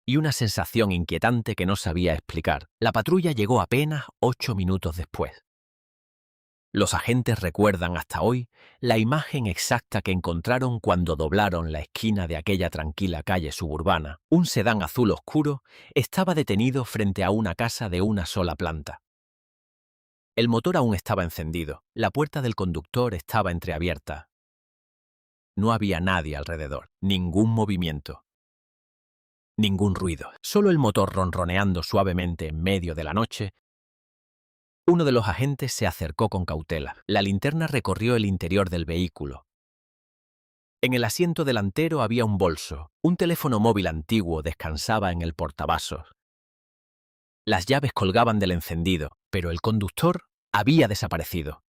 Y una sensación inquietante que no sabía explicar. La patrulla llegó apenas 8 minutos después. Los agentes recuerdan hasta hoy la imagen exacta que encontraron cuando doblaron la esquina de aquella tranquila calle suburbana. Un sedán azul oscuro estaba detenido frente a una casa de una sola planta. El motor aún estaba encendido, la puerta del conductor estaba entreabierta. No había nadie alrededor, ningún movimiento, ningún ruido, solo el motor ronroneando suavemente en medio de la noche. Uno de los agentes se acercó con cautela. La linterna recorrió el interior del vehículo. En el asiento delantero había un bolso. Un teléfono móvil antiguo descansaba en el portavasos. Las llaves colgaban del encendido, pero el conductor había desaparecido.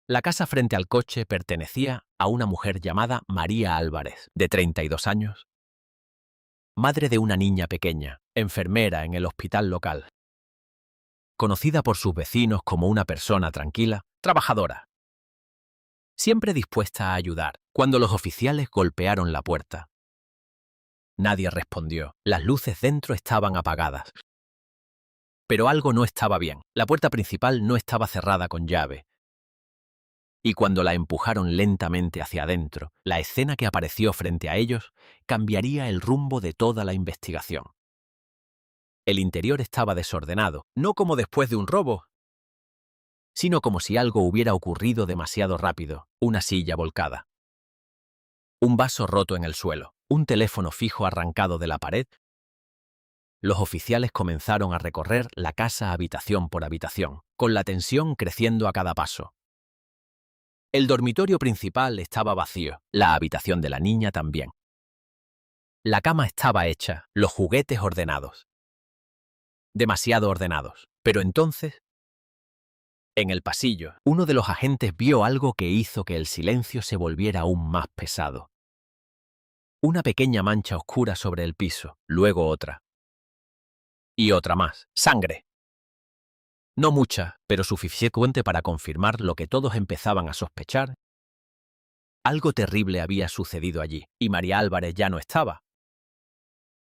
La casa frente al coche pertenecía a una mujer llamada María Álvarez, de 32 años, madre de una niña pequeña, enfermera en el hospital local, conocida por sus vecinos como una persona tranquila, trabajadora, siempre dispuesta a ayudar. Cuando los oficiales golpearon la puerta, nadie respondió. Las luces dentro estaban apagadas. Pero algo no estaba bien. La puerta principal no estaba cerrada con llave. Y cuando la empujaron lentamente hacia adentro, la escena que apareció frente a ellos cambiaría el rumbo de toda la investigación. El interior estaba desordenado, no como después de un robo, sino como si algo hubiera ocurrido demasiado rápido. Una silla volcada, un vaso roto en el suelo, un teléfono fijo arrancado de la pared. Los oficiales comenzaron a recorrer la casa habitación por habitación, con la tensión creciendo a cada paso. El dormitorio principal estaba vacío, la habitación de la niña también. La cama estaba hecha, los juguetes ordenados. Demasiado ordenados. Pero entonces, en el pasillo, uno de los agentes vio algo que hizo que el silencio se volviera aún más pesado. Una pequeña mancha oscura sobre el piso, luego otra. Y otra más. Sangre. No mucha, pero suficiente para confirmar lo que todos empezaban a sospechar. Algo terrible había sucedido allí, y María Álvarez ya no estaba.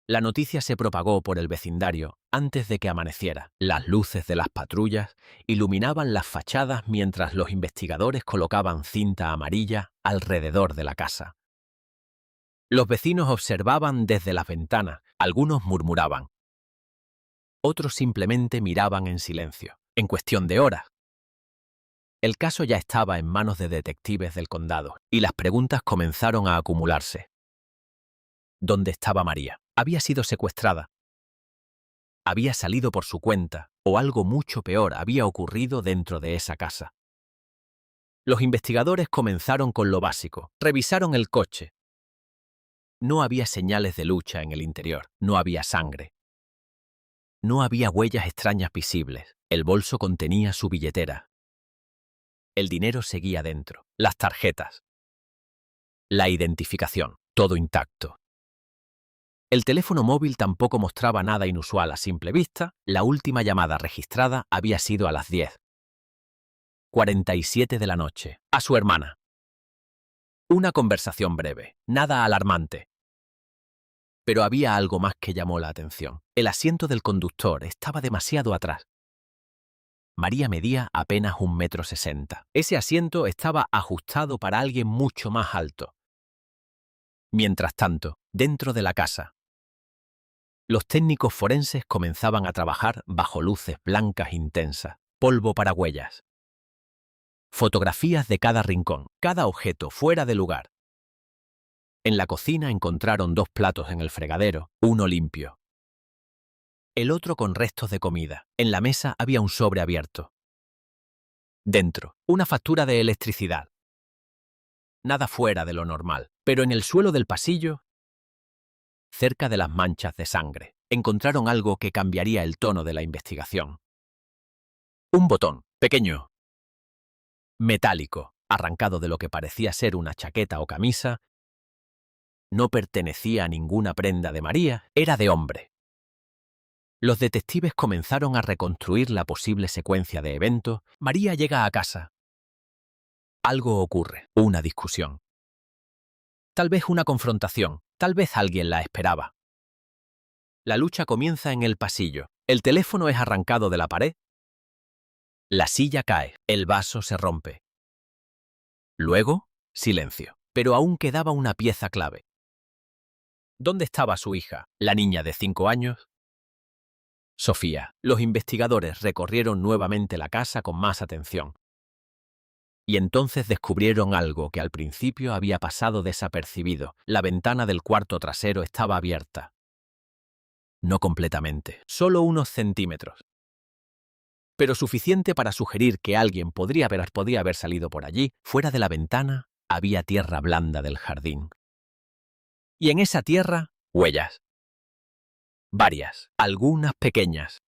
La noticia se propagó por el vecindario antes de que amaneciera. Las luces de las patrullas iluminaban las fachadas mientras los investigadores colocaban cinta amarilla alrededor de la casa. Los vecinos observaban desde las ventanas, algunos murmuraban. Otros simplemente miraban en silencio. En cuestión de horas, el caso ya estaba en manos de detectives del condado, y las preguntas comenzaron a acumularse. ¿Dónde estaba María? ¿Había sido secuestrada? ¿Había salido por su cuenta? ¿O algo mucho peor había ocurrido dentro de esa casa? Los investigadores comenzaron con lo básico. Revisaron el coche. No había señales de lucha en el interior. No había sangre. No había huellas extrañas visibles. El bolso contenía su billetera. El dinero seguía dentro. Las tarjetas. La identificación. Todo intacto. El teléfono móvil tampoco mostraba nada inusual a simple vista. La última llamada registrada había sido a las 10:47 de la noche, a su hermana. Una conversación breve, nada alarmante. Pero había algo más que llamó la atención. El asiento del conductor estaba demasiado atrás. María medía apenas 1,60 m. Ese asiento estaba ajustado para alguien mucho más alto. Mientras tanto, dentro de la casa, los técnicos forenses comenzaban a trabajar bajo luces blancas intensas, polvo para huellas. Fotografías de cada rincón, cada objeto fuera de lugar. En la cocina encontraron 2 platos en el fregadero, uno limpio, el otro con restos de comida. En la mesa había un sobre abierto. Dentro, una factura de electricidad. Nada fuera de lo normal, pero en el suelo del pasillo, cerca de las manchas de sangre, encontraron algo que cambiaría el tono de la investigación. Un botón, pequeño, metálico, arrancado de lo que parecía ser una chaqueta o camisa. No pertenecía a ninguna prenda de María, era de hombre. Los detectives comenzaron a reconstruir la posible secuencia de eventos. María llega a casa. Algo ocurre, una discusión. Tal vez una confrontación, tal vez alguien la esperaba. La lucha comienza en el pasillo. El teléfono es arrancado de la pared. La silla cae, el vaso se rompe. Luego, silencio. Pero aún quedaba una pieza clave. ¿Dónde estaba su hija, la niña de 5 años? Sofía. Los investigadores recorrieron nuevamente la casa con más atención. y entonces descubrieron algo que al principio había pasado desapercibido. La ventana del cuarto trasero estaba abierta. No completamente, solo unos centímetros, pero suficiente para sugerir que alguien podía haber salido por allí. Fuera de la ventana había tierra blanda del jardín. Y en esa tierra, huellas. Varias, algunas pequeñas,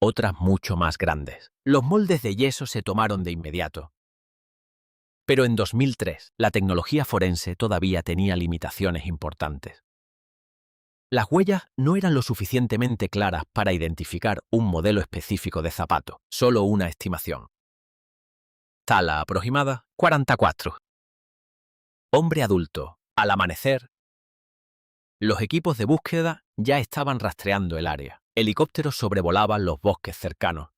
otras mucho más grandes. Los moldes de yeso se tomaron de inmediato. Pero en 2003, la tecnología forense todavía tenía limitaciones importantes. Las huellas no eran lo suficientemente claras para identificar un modelo específico de zapato, solo una estimación. Tala aproximada, 44. Hombre adulto, al amanecer. Los equipos de búsqueda ya estaban rastreando el área. Helicópteros sobrevolaban los bosques cercanos.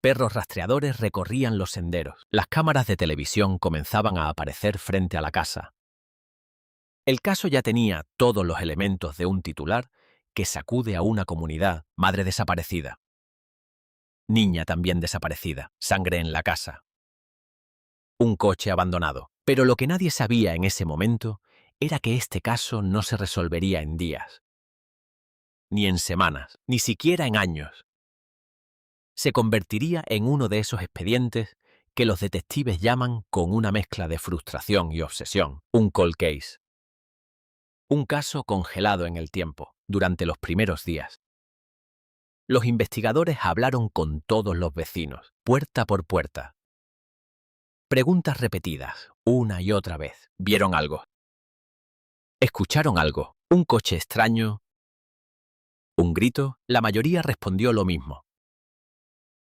Perros rastreadores recorrían los senderos. Las cámaras de televisión comenzaban a aparecer frente a la casa. El caso ya tenía todos los elementos de un titular que sacude a una comunidad. Madre desaparecida. Niña también desaparecida. Sangre en la casa. Un coche abandonado. Pero lo que nadie sabía en ese momento era que este caso no se resolvería en días, ni en semanas, ni siquiera en años. Se convertiría en uno de esos expedientes que los detectives llaman, con una mezcla de frustración y obsesión, un cold case. Un caso congelado en el tiempo, durante los primeros días. Los investigadores hablaron con todos los vecinos, puerta por puerta. Preguntas repetidas, una y otra vez. ¿Vieron algo? ¿Escucharon algo? ¿Un coche extraño? ¿Un grito? La mayoría respondió lo mismo.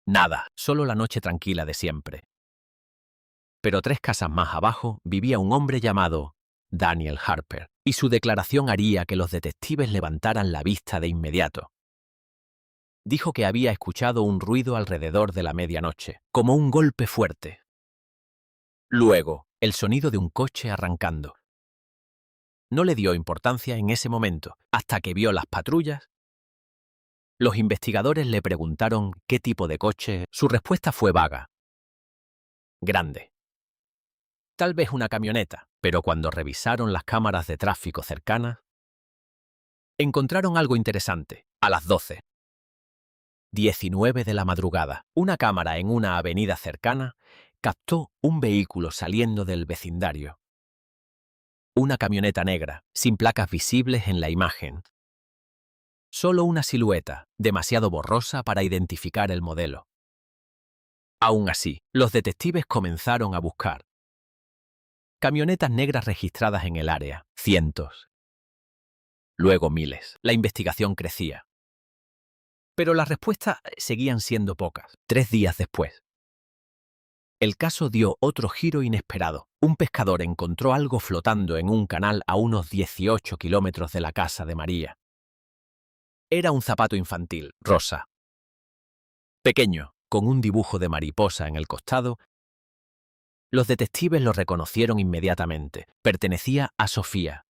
Nada, solo la noche tranquila de siempre. Pero 3 casas más abajo vivía un hombre llamado Daniel Harper, y su declaración haría que los detectives levantaran la vista de inmediato. Dijo que había escuchado un ruido alrededor de la medianoche, como un golpe fuerte. Luego, el sonido de un coche arrancando. No le dio importancia en ese momento, hasta que vio las patrullas. Los investigadores le preguntaron qué tipo de coche. Su respuesta fue vaga. Grande. Tal vez una camioneta, pero cuando revisaron las cámaras de tráfico cercanas, encontraron algo interesante. A las 12:19 de la madrugada, una cámara en una avenida cercana captó un vehículo saliendo del vecindario. Una camioneta negra, sin placas visibles en la imagen. Solo una silueta, demasiado borrosa para identificar el modelo. Aún así, los detectives comenzaron a buscar. Camionetas negras registradas en el área, cientos. Luego miles. La investigación crecía. Pero las respuestas seguían siendo pocas. 3 días después, el caso dio otro giro inesperado. Un pescador encontró algo flotando en un canal a unos 18 kilómetros de la casa de María. Era un zapato infantil, rosa. Pequeño, con un dibujo de mariposa en el costado. Los detectives lo reconocieron inmediatamente. Pertenecía a Sofía.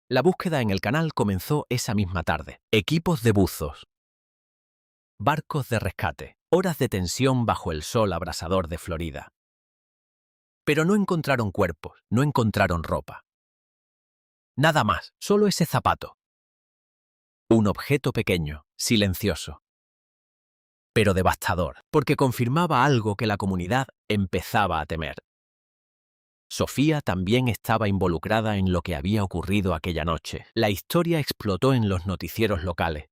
La búsqueda en el canal comenzó esa misma tarde. Equipos de buzos. Barcos de rescate. Horas de tensión bajo el sol abrasador de Florida. Pero no encontraron cuerpos, no encontraron ropa. Nada más, solo ese zapato. Un objeto pequeño, silencioso. Pero devastador, porque confirmaba algo que la comunidad empezaba a temer. Sofía también estaba involucrada en lo que había ocurrido aquella noche. La historia explotó en los noticieros locales.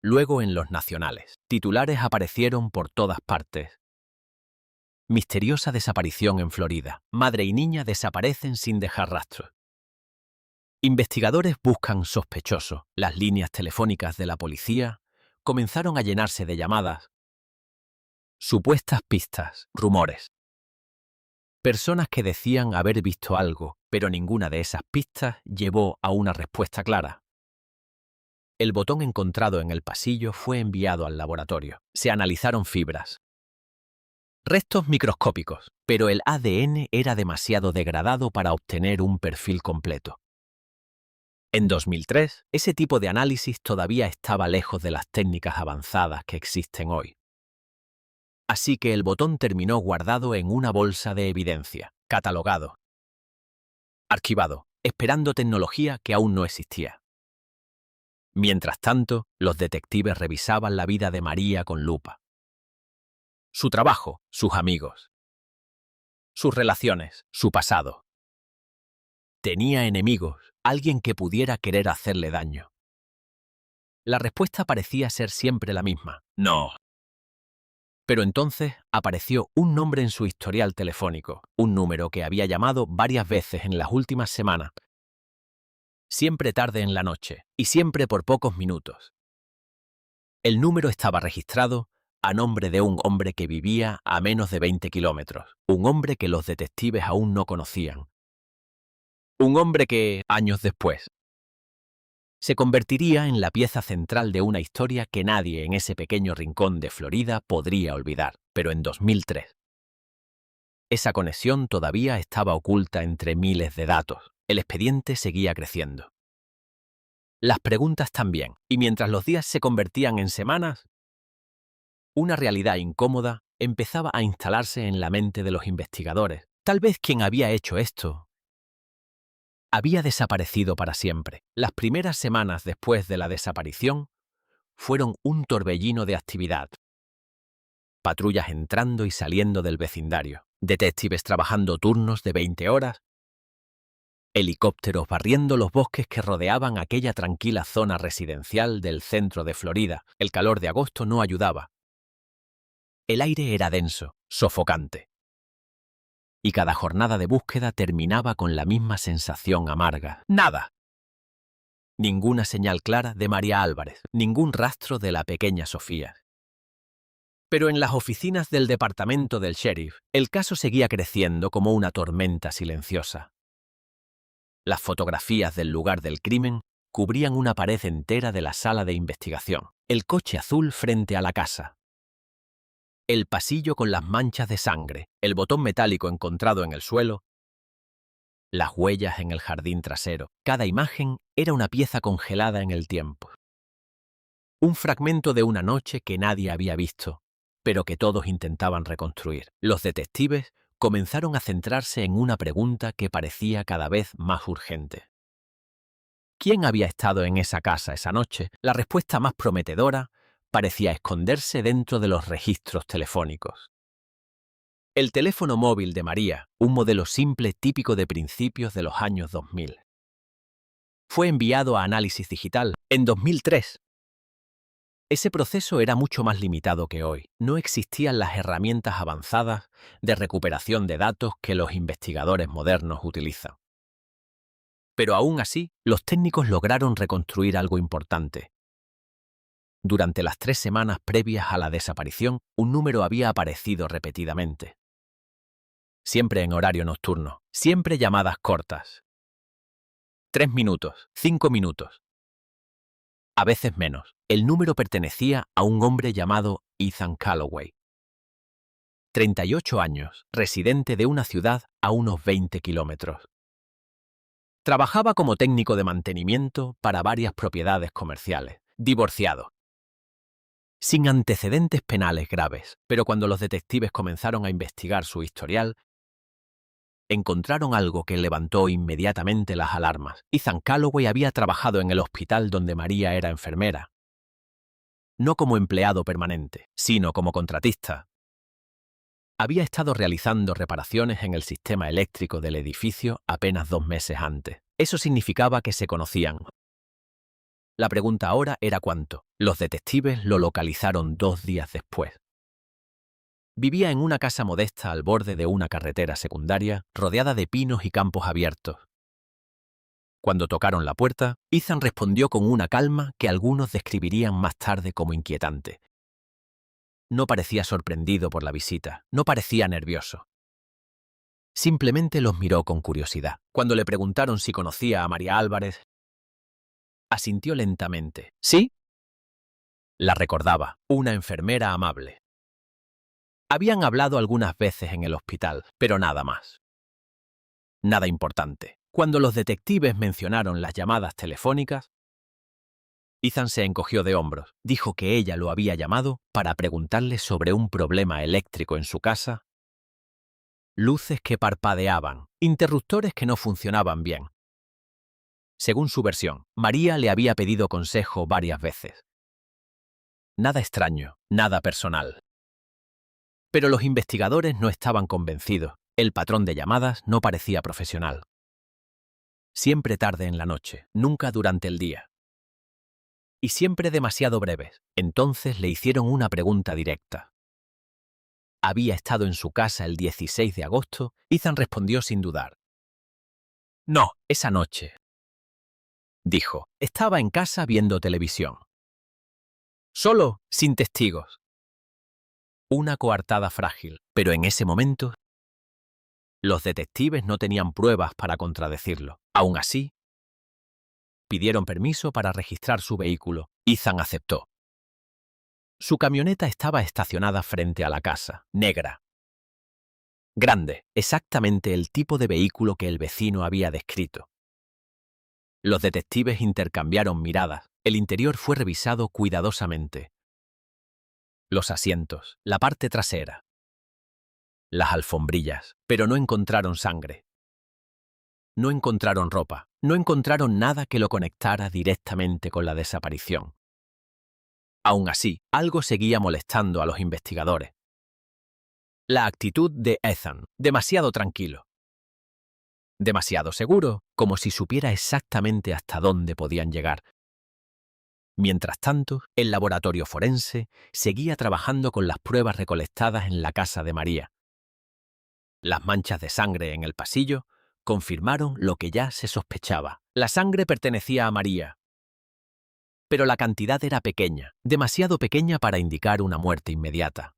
Luego en los nacionales. Titulares aparecieron por todas partes. Misteriosa desaparición en Florida. Madre y niña desaparecen sin dejar rastro. Investigadores buscan sospechosos. Las líneas telefónicas de la policía comenzaron a llenarse de llamadas. Supuestas pistas, rumores. Personas que decían haber visto algo, pero ninguna de esas pistas llevó a una respuesta clara. El botón encontrado en el pasillo fue enviado al laboratorio. Se analizaron fibras. Restos microscópicos, pero el ADN era demasiado degradado para obtener un perfil completo. En 2003, ese tipo de análisis todavía estaba lejos de las técnicas avanzadas que existen hoy. Así que el botón terminó guardado en una bolsa de evidencia, catalogado, archivado, esperando tecnología que aún no existía. Mientras tanto, los detectives revisaban la vida de María con lupa. Su trabajo, sus amigos, sus relaciones, su pasado. ¿Tenía enemigos, alguien que pudiera querer hacerle daño? La respuesta parecía ser siempre la misma: no. Pero entonces apareció un nombre en su historial telefónico, un número que había llamado varias veces en las últimas semanas, siempre tarde en la noche y siempre por pocos minutos. El número estaba registrado a nombre de un hombre que vivía a menos de 20 kilómetros, un hombre que los detectives aún no conocían. Un hombre que, años después, se convertiría en la pieza central de una historia que nadie en ese pequeño rincón de Florida podría olvidar, pero en 2003. Esa conexión todavía estaba oculta entre miles de datos. El expediente seguía creciendo. Las preguntas también, y mientras los días se convertían en semanas, una realidad incómoda empezaba a instalarse en la mente de los investigadores. Tal vez quien había hecho esto había desaparecido para siempre. Las primeras semanas después de la desaparición fueron un torbellino de actividad. Patrullas entrando y saliendo del vecindario, detectives trabajando turnos de 20 horas, helicópteros barriendo los bosques que rodeaban aquella tranquila zona residencial del centro de Florida. El calor de agosto no ayudaba. El aire era denso, sofocante. Y cada jornada de búsqueda terminaba con la misma sensación amarga. Nada. Ninguna señal clara de María Álvarez, ningún rastro de la pequeña Sofía. Pero en las oficinas del departamento del sheriff, el caso seguía creciendo como una tormenta silenciosa. Las fotografías del lugar del crimen cubrían una pared entera de la sala de investigación. El coche azul frente a la casa. El pasillo con las manchas de sangre, el botón metálico encontrado en el suelo, las huellas en el jardín trasero. Cada imagen era una pieza congelada en el tiempo. Un fragmento de una noche que nadie había visto, pero que todos intentaban reconstruir. Los detectives comenzaron a centrarse en una pregunta que parecía cada vez más urgente. ¿Quién había estado en esa casa esa noche? La respuesta más prometedora parecía esconderse dentro de los registros telefónicos. El teléfono móvil de María, un modelo simple típico de principios de los años 2000. Fue enviado a análisis digital en 2003. Ese proceso era mucho más limitado que hoy. No existían las herramientas avanzadas de recuperación de datos que los investigadores modernos utilizan. Pero aún así, los técnicos lograron reconstruir algo importante. Durante las 3 semanas previas a la desaparición, un número había aparecido repetidamente. Siempre en horario nocturno, siempre llamadas cortas. 3 minutos, 5 minutos. A veces menos. El número pertenecía a un hombre llamado Ethan Calloway. 38 años, residente de una ciudad a unos 20 kilómetros. Trabajaba como técnico de mantenimiento para varias propiedades comerciales. Divorciado. Sin antecedentes penales graves, pero cuando los detectives comenzaron a investigar su historial, encontraron algo que levantó inmediatamente las alarmas. Ethan Calloway había trabajado en el hospital donde María era enfermera. No como empleado permanente, sino como contratista. Había estado realizando reparaciones en el sistema eléctrico del edificio apenas 2 meses antes. Eso significaba que se conocían. La pregunta ahora era cuánto. Los detectives lo localizaron 2 días después. Vivía en una casa modesta al borde de una carretera secundaria, rodeada de pinos y campos abiertos. Cuando tocaron la puerta, Ethan respondió con una calma que algunos describirían más tarde como inquietante. No parecía sorprendido por la visita, no parecía nervioso. Simplemente los miró con curiosidad. Cuando le preguntaron si conocía a María Álvarez, asintió lentamente. ¿Sí? La recordaba, una enfermera amable. Habían hablado algunas veces en el hospital, pero nada más. Nada importante. Cuando los detectives mencionaron las llamadas telefónicas, Ethan se encogió de hombros. Dijo que ella lo había llamado para preguntarle sobre un problema eléctrico en su casa. Luces que parpadeaban, interruptores que no funcionaban bien. Según su versión, María le había pedido consejo varias veces. Nada extraño, nada personal. Pero los investigadores no estaban convencidos. El patrón de llamadas no parecía profesional. Siempre tarde en la noche, nunca durante el día. Y siempre demasiado breves. Entonces le hicieron una pregunta directa. ¿Había estado en su casa el 16 de agosto? Ethan respondió sin dudar. No, esa noche. Dijo, estaba en casa viendo televisión. Solo, sin testigos. Una coartada frágil, pero en ese momento los detectives no tenían pruebas para contradecirlo. Aún así, pidieron permiso para registrar su vehículo. Ethan aceptó. Su camioneta estaba estacionada frente a la casa, negra. Grande, exactamente el tipo de vehículo que el vecino había descrito. Los detectives intercambiaron miradas. El interior fue revisado cuidadosamente. Los asientos, la parte trasera, las alfombrillas, pero no encontraron sangre. No encontraron ropa, no encontraron nada que lo conectara directamente con la desaparición. Aún así, algo seguía molestando a los investigadores. La actitud de Ethan, demasiado tranquilo. Demasiado seguro, como si supiera exactamente hasta dónde podían llegar. Mientras tanto, el laboratorio forense seguía trabajando con las pruebas recolectadas en la casa de María. Las manchas de sangre en el pasillo confirmaron lo que ya se sospechaba. La sangre pertenecía a María. Pero la cantidad era pequeña, demasiado pequeña para indicar una muerte inmediata.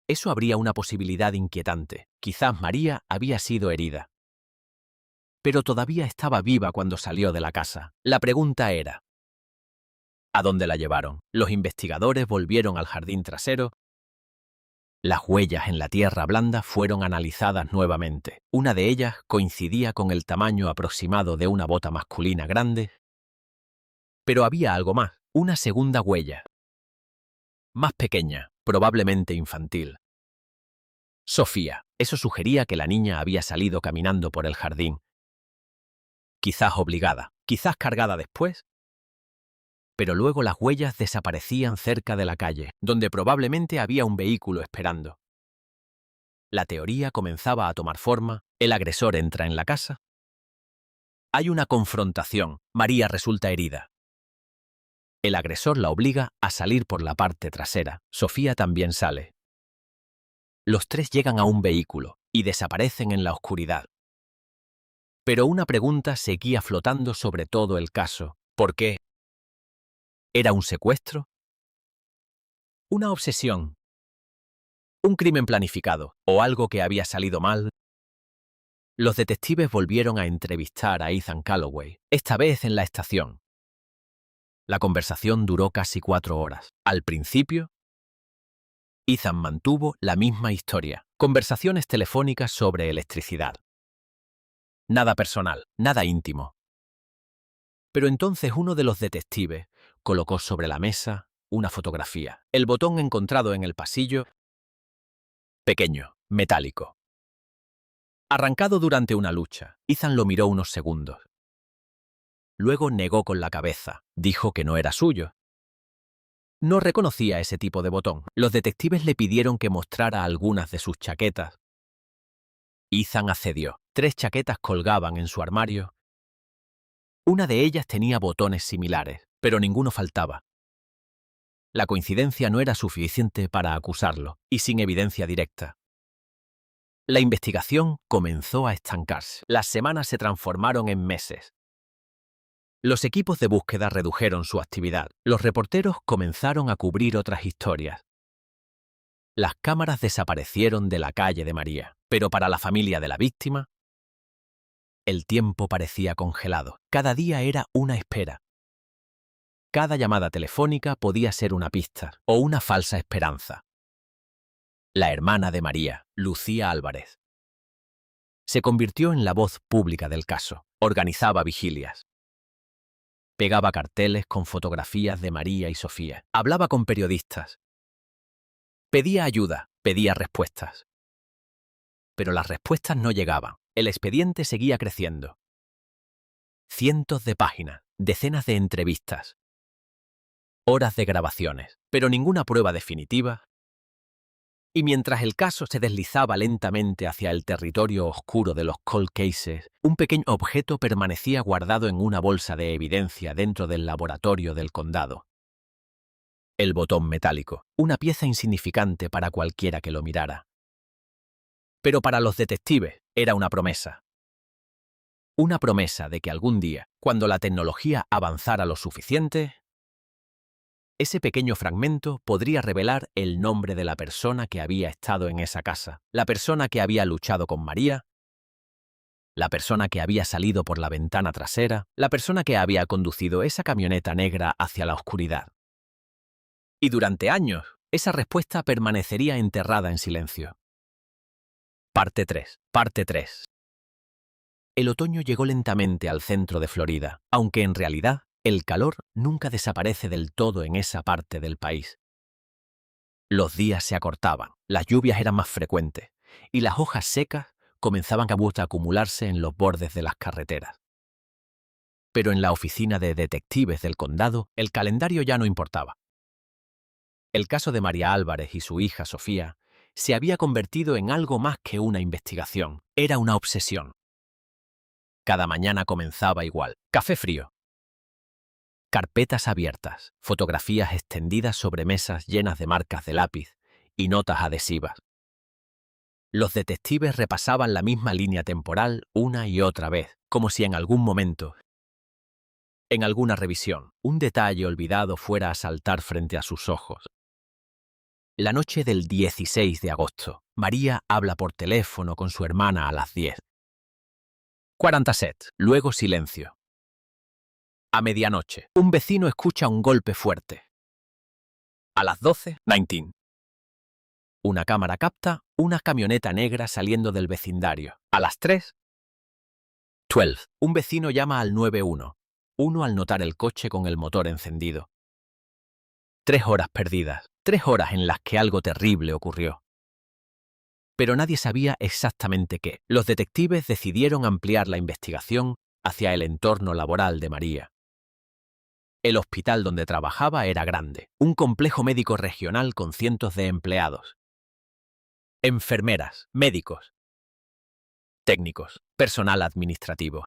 Eso abría una posibilidad inquietante. Quizás María había sido herida. Pero todavía estaba viva cuando salió de la casa. La pregunta era: ¿a dónde la llevaron? Los investigadores volvieron al jardín trasero. Las huellas en la tierra blanda fueron analizadas nuevamente. Una de ellas coincidía con el tamaño aproximado de una bota masculina grande. Pero había algo más, una segunda huella. Más pequeña, probablemente infantil. Sofía. Eso sugería que la niña había salido caminando por el jardín. Quizás obligada, quizás cargada después. Pero luego las huellas desaparecían cerca de la calle, donde probablemente había un vehículo esperando. La teoría comenzaba a tomar forma. El agresor entra en la casa. Hay una confrontación. María resulta herida. El agresor la obliga a salir por la parte trasera. Sofía también sale. Los tres llegan a un vehículo y desaparecen en la oscuridad. Pero una pregunta seguía flotando sobre todo el caso. ¿Por qué? ¿Era un secuestro? ¿Una obsesión? ¿Un crimen planificado? ¿O algo que había salido mal? Los detectives volvieron a entrevistar a Ethan Calloway, esta vez en la estación. La conversación duró casi 4 horas. Al principio, Ethan mantuvo la misma historia, conversaciones telefónicas sobre electricidad. Nada personal, nada íntimo. Pero entonces uno de los detectives colocó sobre la mesa una fotografía. El botón encontrado en el pasillo, pequeño, metálico. Arrancado durante una lucha, Ethan lo miró unos segundos. Luego negó con la cabeza, dijo que no era suyo. No reconocía ese tipo de botón. Los detectives le pidieron que mostrara algunas de sus chaquetas. Ethan accedió. 3 chaquetas colgaban en su armario. Una de ellas tenía botones similares, pero ninguno faltaba. La coincidencia no era suficiente para acusarlo, y sin evidencia directa. La investigación comenzó a estancarse. Las semanas se transformaron en meses. Los equipos de búsqueda redujeron su actividad. Los reporteros comenzaron a cubrir otras historias. Las cámaras desaparecieron de la calle de María, pero para la familia de la víctima, el tiempo parecía congelado. Cada día era una espera. Cada llamada telefónica podía ser una pista o una falsa esperanza. La hermana de María, Lucía Álvarez, se convirtió en la voz pública del caso. Organizaba vigilias. Pegaba carteles con fotografías de María y Sofía. Hablaba con periodistas. Pedía ayuda, pedía respuestas. Pero las respuestas no llegaban. El expediente seguía creciendo. Cientos de páginas, decenas de entrevistas, horas de grabaciones, pero ninguna prueba definitiva. Y mientras el caso se deslizaba lentamente hacia el territorio oscuro de los cold cases, un pequeño objeto permanecía guardado en una bolsa de evidencia dentro del laboratorio del condado. El botón metálico, una pieza insignificante para cualquiera que lo mirara. Pero para los detectives era una promesa. Una promesa de que algún día, cuando la tecnología avanzara lo suficiente, ese pequeño fragmento podría revelar el nombre de la persona que había estado en esa casa, la persona que había luchado con María, la persona que había salido por la ventana trasera, la persona que había conducido esa camioneta negra hacia la oscuridad. Y durante años, esa respuesta permanecería enterrada en silencio. Parte 3. Parte 3. El otoño llegó lentamente al centro de Florida, aunque en realidad el calor nunca desaparece del todo en esa parte del país. Los días se acortaban, las lluvias eran más frecuentes y las hojas secas comenzaban a acumularse en los bordes de las carreteras. Pero en la oficina de detectives del condado, el calendario ya no importaba. El caso de María Álvarez y su hija Sofía se había convertido en algo más que una investigación, era una obsesión. Cada mañana comenzaba igual, café frío. Carpetas abiertas, fotografías extendidas sobre mesas llenas de marcas de lápiz y notas adhesivas. Los detectives repasaban la misma línea temporal una y otra vez, como si en algún momento, en alguna revisión, un detalle olvidado fuera a saltar frente a sus ojos. La noche del 16 de agosto, María habla por teléfono con su hermana a las 10. 47. Luego silencio. A medianoche, un vecino escucha un golpe fuerte. A las 12, 19. Una cámara capta una camioneta negra saliendo del vecindario. A las 3, 12. Un vecino llama al 911, uno al notar el coche con el motor encendido. 3 horas perdidas, 3 horas en las que algo terrible ocurrió. Pero nadie sabía exactamente qué. Los detectives decidieron ampliar la investigación hacia el entorno laboral de María. El hospital donde trabajaba era grande, un complejo médico regional con cientos de empleados. Enfermeras, médicos, técnicos, personal administrativo.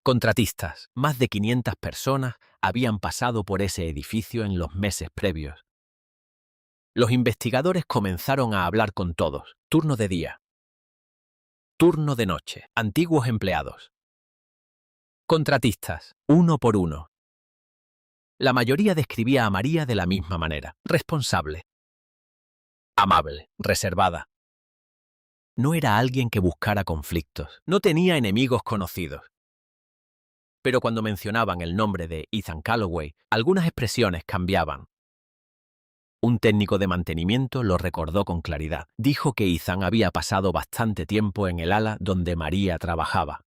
Contratistas, más de 500 personas habían pasado por ese edificio en los meses previos. Los investigadores comenzaron a hablar con todos, turno de día, turno de noche, antiguos empleados. Contratistas, uno por uno. La mayoría describía a María de la misma manera, responsable, amable, reservada. No era alguien que buscara conflictos, no tenía enemigos conocidos. Pero cuando mencionaban el nombre de Ethan Calloway, algunas expresiones cambiaban. Un técnico de mantenimiento lo recordó con claridad. Dijo que Ethan había pasado bastante tiempo en el ala donde María trabajaba.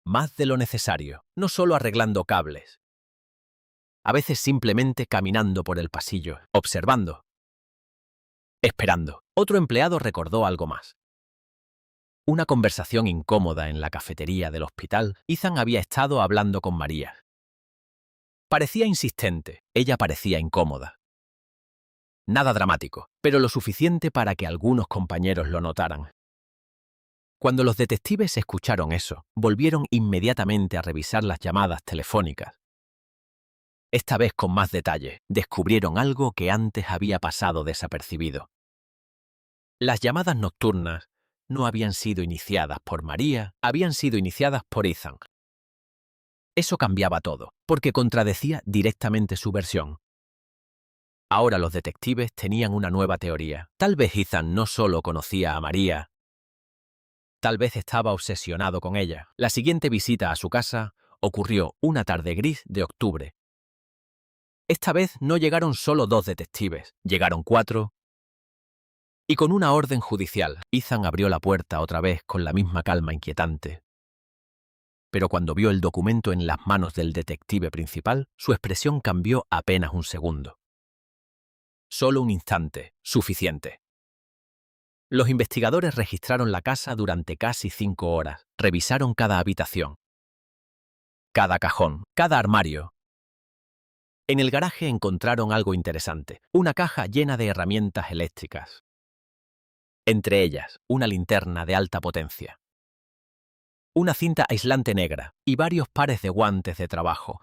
Más de lo necesario, no solo arreglando cables. A veces simplemente caminando por el pasillo, observando, esperando. Otro empleado recordó algo más. Una conversación incómoda en la cafetería del hospital. Ethan había estado hablando con María. Parecía insistente, ella parecía incómoda. Nada dramático, pero lo suficiente para que algunos compañeros lo notaran. Cuando los detectives escucharon eso, volvieron inmediatamente a revisar las llamadas telefónicas. Esta vez con más detalle, descubrieron algo que antes había pasado desapercibido. Las llamadas nocturnas no habían sido iniciadas por María, habían sido iniciadas por Ethan. Eso cambiaba todo, porque contradecía directamente su versión. Ahora los detectives tenían una nueva teoría. Tal vez Ethan no solo conocía a María, tal vez estaba obsesionado con ella. La siguiente visita a su casa ocurrió una tarde gris de octubre. Esta vez no llegaron solo 2 detectives, llegaron 4. Y con una orden judicial, Ethan abrió la puerta otra vez con la misma calma inquietante. pero cuando vio el documento en las manos del detective principal, su expresión cambió apenas un segundo. Solo un instante, suficiente. Los investigadores registraron la casa durante casi 5 horas, revisaron cada habitación, cada cajón, cada armario. En el garaje encontraron algo interesante, una caja llena de herramientas eléctricas. Entre ellas, una linterna de alta potencia, una cinta aislante negra y varios pares de guantes de trabajo.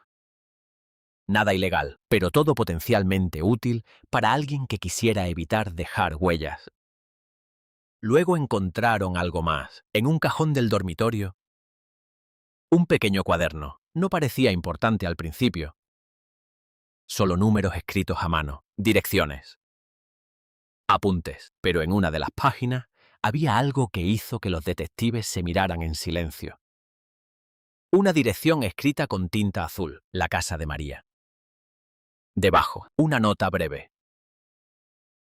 Nada ilegal, pero todo potencialmente útil para alguien que quisiera evitar dejar huellas. Luego encontraron algo más, en un cajón del dormitorio. Un pequeño cuaderno. No parecía importante al principio. Solo números escritos a mano, direcciones, apuntes, pero en una de las páginas había algo que hizo que los detectives se miraran en silencio. Una dirección escrita con tinta azul, la casa de María. Debajo, una nota breve.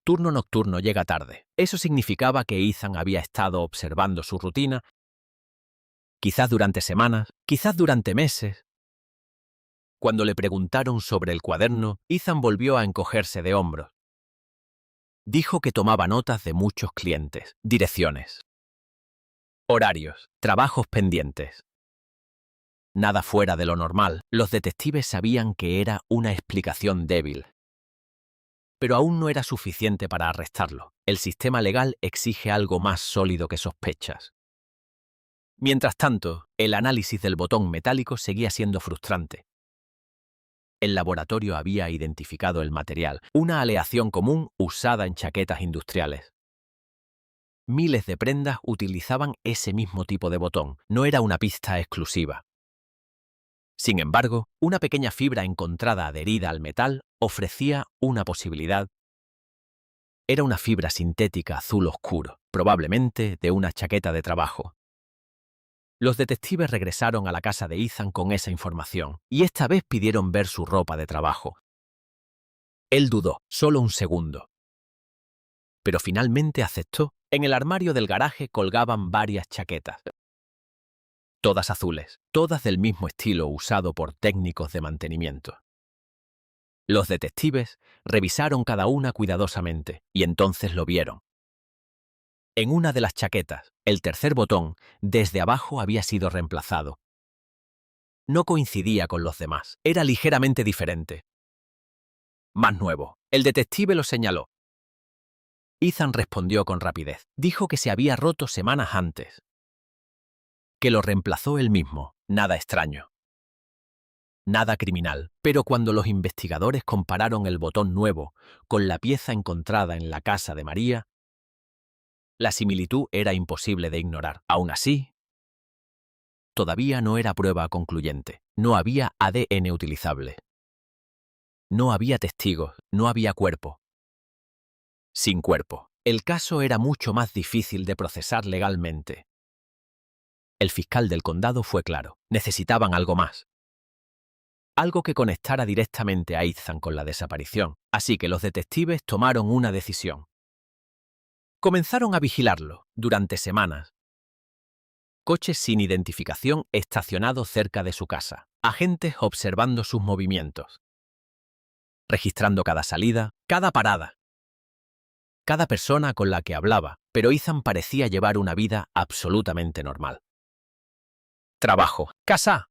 Turno nocturno llega tarde. Eso significaba que Ethan había estado observando su rutina, quizás durante semanas, quizás durante meses. Cuando le preguntaron sobre el cuaderno, Ethan volvió a encogerse de hombros. Dijo que tomaba notas de muchos clientes, direcciones, horarios, trabajos pendientes. Nada fuera de lo normal. Los detectives sabían que era una explicación débil. Pero aún no era suficiente para arrestarlo. El sistema legal exige algo más sólido que sospechas. Mientras tanto, el análisis del botón metálico seguía siendo frustrante. El laboratorio había identificado el material, una aleación común usada en chaquetas industriales. Miles de prendas utilizaban ese mismo tipo de botón. No era una pista exclusiva. Sin embargo, una pequeña fibra encontrada adherida al metal ofrecía una posibilidad. Era una fibra sintética azul oscuro, probablemente de una chaqueta de trabajo. Los detectives regresaron a la casa de Ethan con esa información, y esta vez pidieron ver su ropa de trabajo. Él dudó, solo un segundo. Pero finalmente aceptó. En el armario del garaje colgaban varias chaquetas. Todas azules, todas del mismo estilo usado por técnicos de mantenimiento. Los detectives revisaron cada una cuidadosamente, y entonces lo vieron. En una de las chaquetas, el tercer botón, desde abajo había sido reemplazado. No coincidía con los demás, era ligeramente diferente. Más nuevo, el detective lo señaló. Ethan respondió con rapidez. Dijo que se había roto semanas antes. Que lo reemplazó él mismo, nada extraño. Nada criminal, pero cuando los investigadores compararon el botón nuevo con la pieza encontrada en la casa de María, la similitud era imposible de ignorar. Aún así, todavía no era prueba concluyente. No había ADN utilizable. No había testigos, no había cuerpo. Sin cuerpo, el caso era mucho más difícil de procesar legalmente. El fiscal del condado fue claro. Necesitaban algo más. Algo que conectara directamente a Ethan con la desaparición. Así que los detectives tomaron una decisión. Comenzaron a vigilarlo durante semanas. Coches sin identificación estacionados cerca de su casa. Agentes observando sus movimientos. Registrando cada salida, cada parada. Cada persona con la que hablaba, pero Ethan parecía llevar una vida absolutamente normal. Trabajo, casa,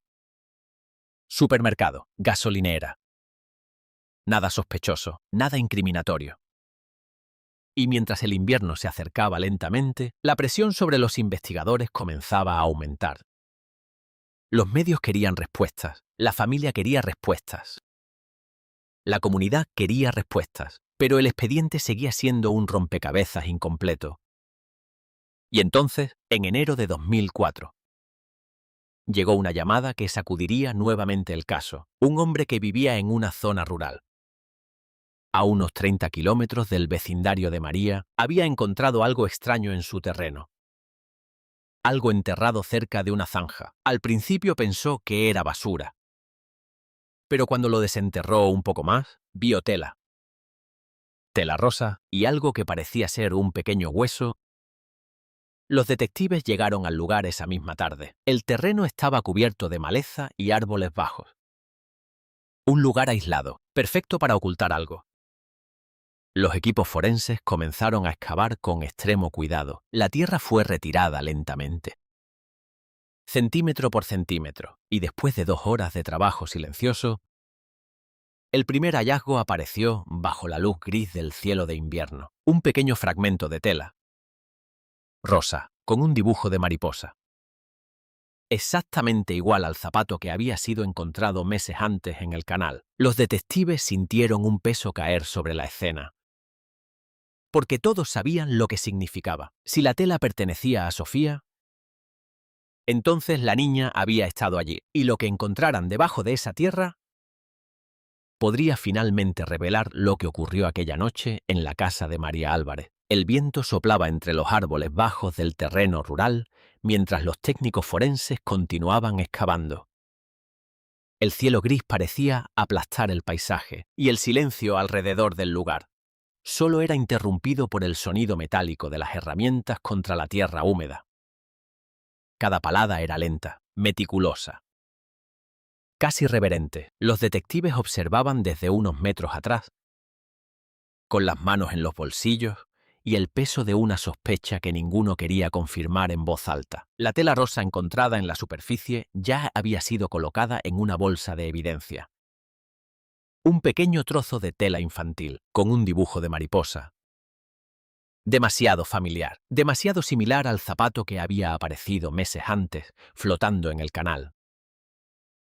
supermercado, gasolinera. Nada sospechoso, nada incriminatorio. Y mientras el invierno se acercaba lentamente, la presión sobre los investigadores comenzaba a aumentar. Los medios querían respuestas, la familia quería respuestas. La comunidad quería respuestas, pero el expediente seguía siendo un rompecabezas incompleto. Y entonces, en enero de 2004, llegó una llamada que sacudiría nuevamente el caso. Un hombre que vivía en una zona rural. A unos 30 kilómetros del vecindario de María, había encontrado algo extraño en su terreno. Algo enterrado cerca de una zanja. Al principio pensó que era basura. Pero cuando lo desenterró un poco más, vio tela. Tela rosa y algo que parecía ser un pequeño hueso Los detectives llegaron al lugar esa misma tarde. El terreno estaba cubierto de maleza y árboles bajos. Un lugar aislado, perfecto para ocultar algo. Los equipos forenses comenzaron a excavar con extremo cuidado. La tierra fue retirada lentamente, centímetro por centímetro, y después de 2 horas de trabajo silencioso, el primer hallazgo apareció bajo la luz gris del cielo de invierno. Un pequeño fragmento de tela rosa, con un dibujo de mariposa. Exactamente igual al zapato que había sido encontrado meses antes en el canal. Los detectives sintieron un peso caer sobre la escena, porque todos sabían lo que significaba. Si la tela pertenecía a Sofía, entonces la niña había estado allí, y lo que encontraran debajo de esa tierra podría finalmente revelar lo que ocurrió aquella noche en la casa de María Álvarez. El viento soplaba entre los árboles bajos del terreno rural mientras los técnicos forenses continuaban excavando. El cielo gris parecía aplastar el paisaje y el silencio alrededor del lugar solo era interrumpido por el sonido metálico de las herramientas contra la tierra húmeda. Cada palada era lenta, meticulosa, casi reverente. Los detectives observaban desde unos metros atrás, con las manos en los bolsillos y el peso de una sospecha que ninguno quería confirmar en voz alta. La tela rosa encontrada en la superficie ya había sido colocada en una bolsa de evidencia. Un pequeño trozo de tela infantil, con un dibujo de mariposa. Demasiado familiar, demasiado similar al zapato que había aparecido meses antes, flotando en el canal.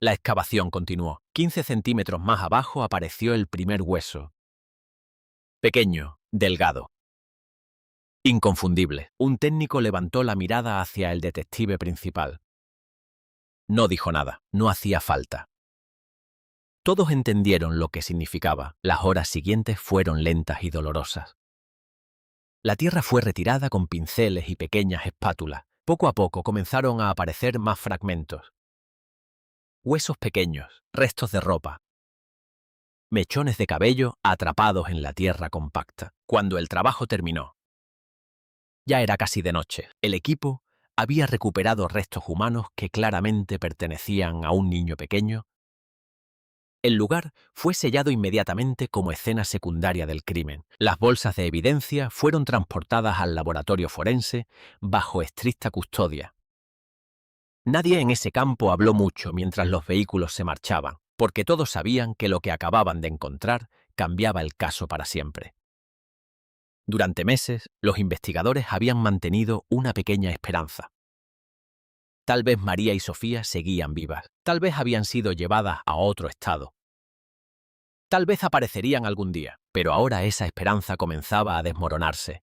La excavación continuó. 15 centímetros más abajo apareció el primer hueso. Pequeño, delgado, inconfundible. Un técnico levantó la mirada hacia el detective principal. No dijo nada, no hacía falta. Todos entendieron lo que significaba. Las horas siguientes fueron lentas y dolorosas. La tierra fue retirada con pinceles y pequeñas espátulas. Poco a poco comenzaron a aparecer más fragmentos. Huesos pequeños, restos de ropa, mechones de cabello atrapados en la tierra compacta. Cuando el trabajo terminó, ya era casi de noche. El equipo había recuperado restos humanos que claramente pertenecían a un niño pequeño. El lugar fue sellado inmediatamente como escena secundaria del crimen. Las bolsas de evidencia fueron transportadas al laboratorio forense bajo estricta custodia. Nadie en ese campo habló mucho mientras los vehículos se marchaban, porque todos sabían que lo que acababan de encontrar cambiaba el caso para siempre. Durante meses, los investigadores habían mantenido una pequeña esperanza. Tal vez María y Sofía seguían vivas, tal vez habían sido llevadas a otro estado. Tal vez aparecerían algún día, pero ahora esa esperanza comenzaba a desmoronarse.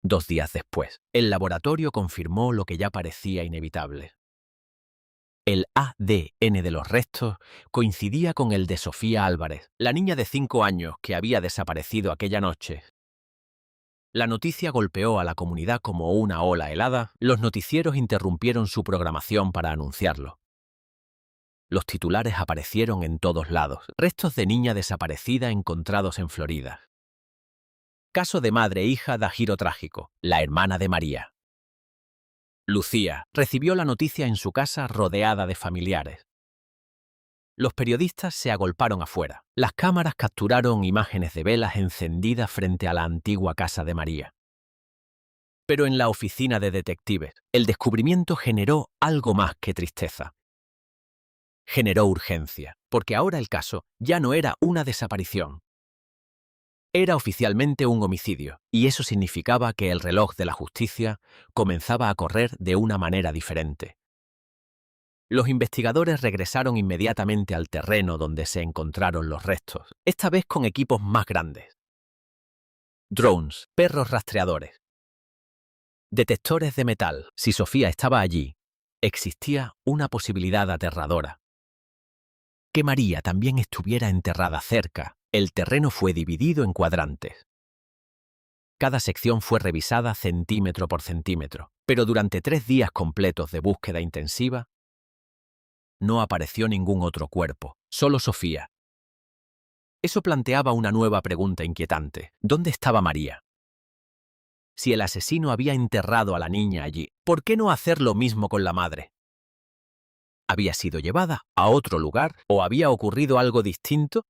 2 días después, el laboratorio confirmó lo que ya parecía inevitable. El ADN de los restos coincidía con el de Sofía Álvarez, la niña de 5 años que había desaparecido aquella noche. La noticia golpeó a la comunidad como una ola helada. Los noticieros interrumpieron su programación para anunciarlo. Los titulares aparecieron en todos lados. Restos de niña desaparecida encontrados en Florida. Caso de madre e hija da giro trágico. La hermana de María, Lucía, recibió la noticia en su casa rodeada de familiares. Los periodistas se agolparon afuera. Las cámaras capturaron imágenes de velas encendidas frente a la antigua casa de María. Pero en la oficina de detectives, el descubrimiento generó algo más que tristeza. Generó urgencia, porque ahora el caso ya no era una desaparición. Era oficialmente un homicidio, y eso significaba que el reloj de la justicia comenzaba a correr de una manera diferente. Los investigadores regresaron inmediatamente al terreno donde se encontraron los restos, esta vez con equipos más grandes. Drones, perros rastreadores, detectores de metal. Si Sofía estaba allí, existía una posibilidad aterradora. Que María también estuviera enterrada cerca. El terreno fue dividido en cuadrantes. Cada sección fue revisada centímetro por centímetro, pero durante 3 días completos de búsqueda intensiva, no apareció ningún otro cuerpo, solo Sofía. Eso planteaba una nueva pregunta inquietante. ¿Dónde estaba María? si el asesino había enterrado a la niña allí, ¿por qué no hacer lo mismo con la madre? ¿Había sido llevada a otro lugar o había ocurrido algo distinto?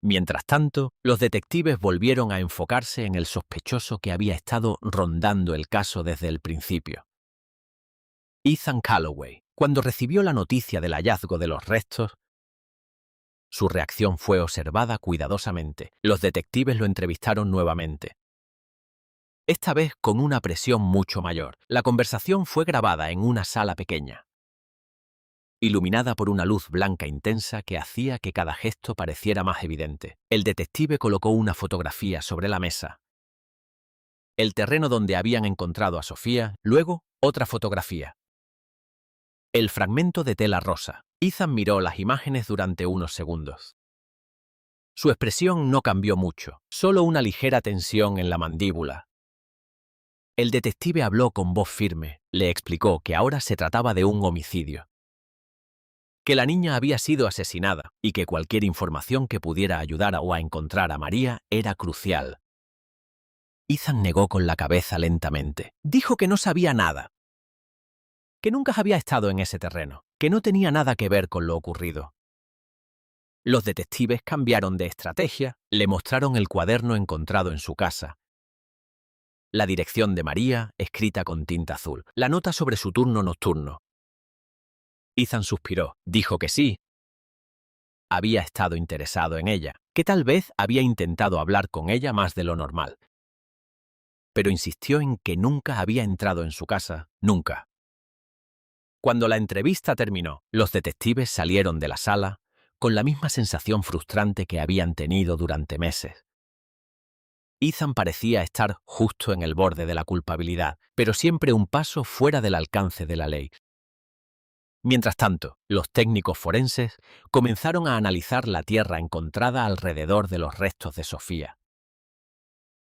Mientras tanto, los detectives volvieron a enfocarse en el sospechoso que había estado rondando el caso desde el principio. Ethan Calloway, cuando recibió la noticia del hallazgo de los restos, su reacción fue observada cuidadosamente. Los detectives lo entrevistaron nuevamente. Esta vez con una presión mucho mayor. La conversación fue grabada en una sala pequeña, iluminada por una luz blanca intensa que hacía que cada gesto pareciera más evidente. El detective colocó una fotografía sobre la mesa, el terreno donde habían encontrado a Sofía, luego otra fotografía, el fragmento de tela rosa. Ethan miró las imágenes durante unos segundos. Su expresión no cambió mucho, solo una ligera tensión en la mandíbula. El detective habló con voz firme, le explicó que ahora se trataba de un homicidio, que la niña había sido asesinada y que cualquier información que pudiera ayudar a encontrar a María era crucial. Ethan negó con la cabeza lentamente. Dijo que no sabía nada, que nunca había estado en ese terreno, que no tenía nada que ver con lo ocurrido. Los detectives cambiaron de estrategia, le mostraron el cuaderno encontrado en su casa, la dirección de María, escrita con tinta azul, la nota sobre su turno nocturno. Ethan suspiró, dijo que sí, había estado interesado en ella, que tal vez había intentado hablar con ella más de lo normal, pero insistió en que nunca había entrado en su casa, nunca. Cuando la entrevista terminó, los detectives salieron de la sala con la misma sensación frustrante que habían tenido durante meses. Ethan parecía estar justo en el borde de la culpabilidad, pero siempre un paso fuera del alcance de la ley. Mientras tanto, los técnicos forenses comenzaron a analizar la tierra encontrada alrededor de los restos de Sofía.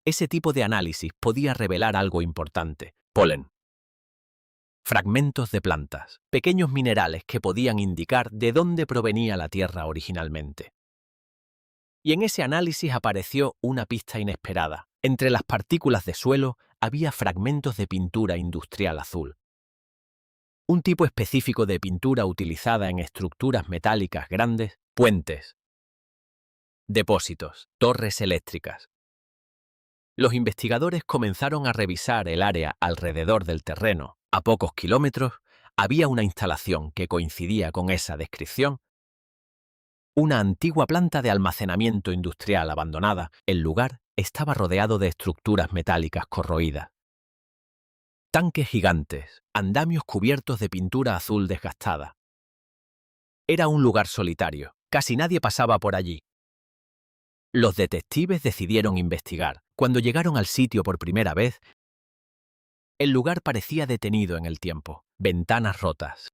Ese tipo de análisis podía revelar algo importante: polen, fragmentos de plantas, pequeños minerales que podían indicar de dónde provenía la tierra originalmente. Y en ese análisis apareció una pista inesperada. Entre las partículas de suelo había fragmentos de pintura industrial azul. Un tipo específico de pintura utilizada en estructuras metálicas grandes, puentes, depósitos, torres eléctricas. Los investigadores comenzaron a revisar el área alrededor del terreno. A pocos kilómetros había una instalación que coincidía con esa descripción. Una antigua planta de almacenamiento industrial abandonada. El lugar estaba rodeado de estructuras metálicas corroídas. Tanques gigantes, andamios cubiertos de pintura azul desgastada. Era un lugar solitario. Casi nadie pasaba por allí. Los detectives decidieron investigar. Cuando llegaron al sitio por primera vez, el lugar parecía detenido en el tiempo. Ventanas rotas,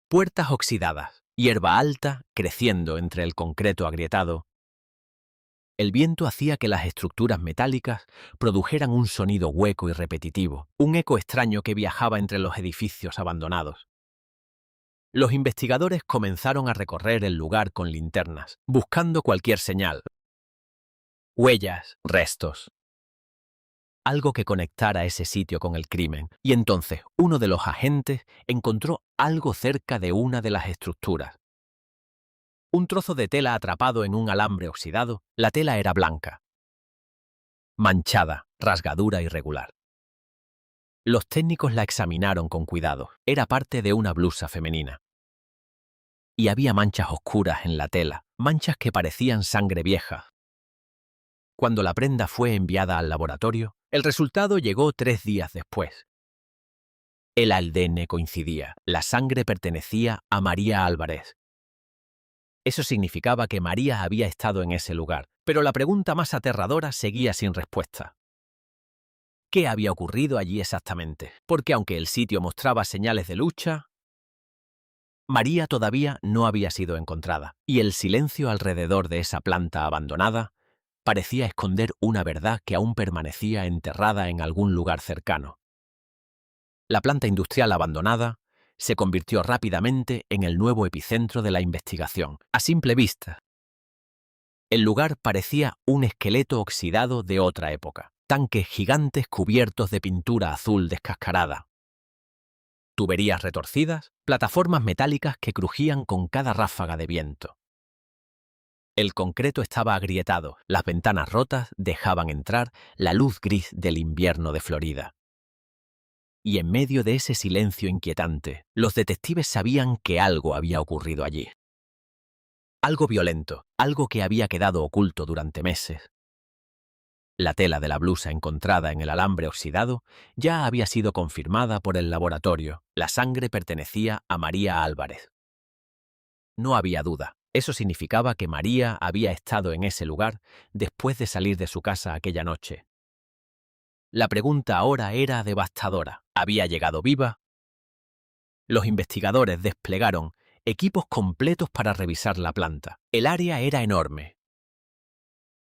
puertas oxidadas, hierba alta creciendo entre el concreto agrietado. El viento hacía que las estructuras metálicas produjeran un sonido hueco y repetitivo, un eco extraño que viajaba entre los edificios abandonados. Los investigadores comenzaron a recorrer el lugar con linternas, buscando cualquier señal, huellas, restos, algo que conectara ese sitio con el crimen. Y entonces uno de los agentes encontró algo cerca de una de las estructuras. Un trozo de tela atrapado en un alambre oxidado. La tela era blanca, manchada, rasgadura irregular. Los técnicos la examinaron con cuidado. Era parte de una blusa femenina. Y había manchas oscuras en la tela, manchas que parecían sangre vieja. Cuando la prenda fue enviada al laboratorio, el resultado llegó 3 días después. El ADN coincidía. La sangre pertenecía a María Álvarez. Eso significaba que María había estado en ese lugar, pero la pregunta más aterradora seguía sin respuesta. ¿Qué había ocurrido allí exactamente? Porque aunque el sitio mostraba señales de lucha, María todavía no había sido encontrada, y el silencio alrededor de esa planta abandonada parecía esconder una verdad que aún permanecía enterrada en algún lugar cercano. La planta industrial abandonada se convirtió rápidamente en el nuevo epicentro de la investigación. A simple vista, el lugar parecía un esqueleto oxidado de otra época. tanques gigantes cubiertos de pintura azul descascarada, tuberías retorcidas, plataformas metálicas que crujían con cada ráfaga de viento. El concreto estaba agrietado, las ventanas rotas dejaban entrar la luz gris del invierno de Florida. Y en medio de ese silencio inquietante, los detectives sabían que algo había ocurrido allí. Algo violento, algo que había quedado oculto durante meses. La tela de la blusa encontrada en el alambre oxidado ya había sido confirmada por el laboratorio. La sangre pertenecía a María Álvarez. No había duda. Eso significaba que María había estado en ese lugar después de salir de su casa aquella noche. La pregunta ahora era devastadora. ¿Había llegado viva? Los investigadores desplegaron equipos completos para revisar la planta. El área era enorme.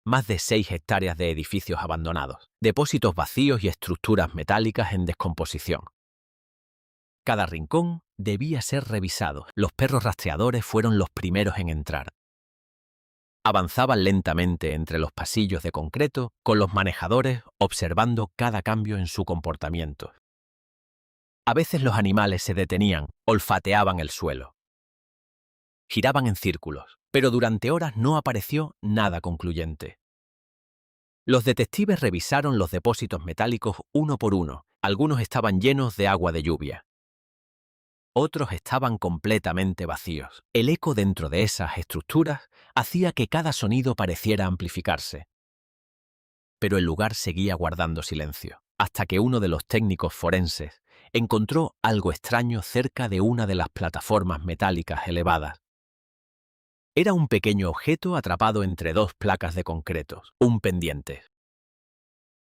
Más de 6 hectáreas de edificios abandonados, depósitos vacíos y estructuras metálicas en descomposición. Cada rincón debía ser revisado. Los perros rastreadores fueron los primeros en entrar. Avanzaban lentamente entre los pasillos de concreto, con los manejadores observando cada cambio en su comportamiento. A veces los animales se detenían, olfateaban el suelo. Giraban en círculos, pero durante horas no apareció nada concluyente. Los detectives revisaron los depósitos metálicos uno por uno. Algunos estaban llenos de agua de lluvia. Otros estaban completamente vacíos. El eco dentro de esas estructuras hacía que cada sonido pareciera amplificarse. Pero el lugar seguía guardando silencio, hasta que uno de los técnicos forenses encontró algo extraño cerca de una de las plataformas metálicas elevadas. Era un pequeño objeto atrapado entre 2 placas de concreto, un pendiente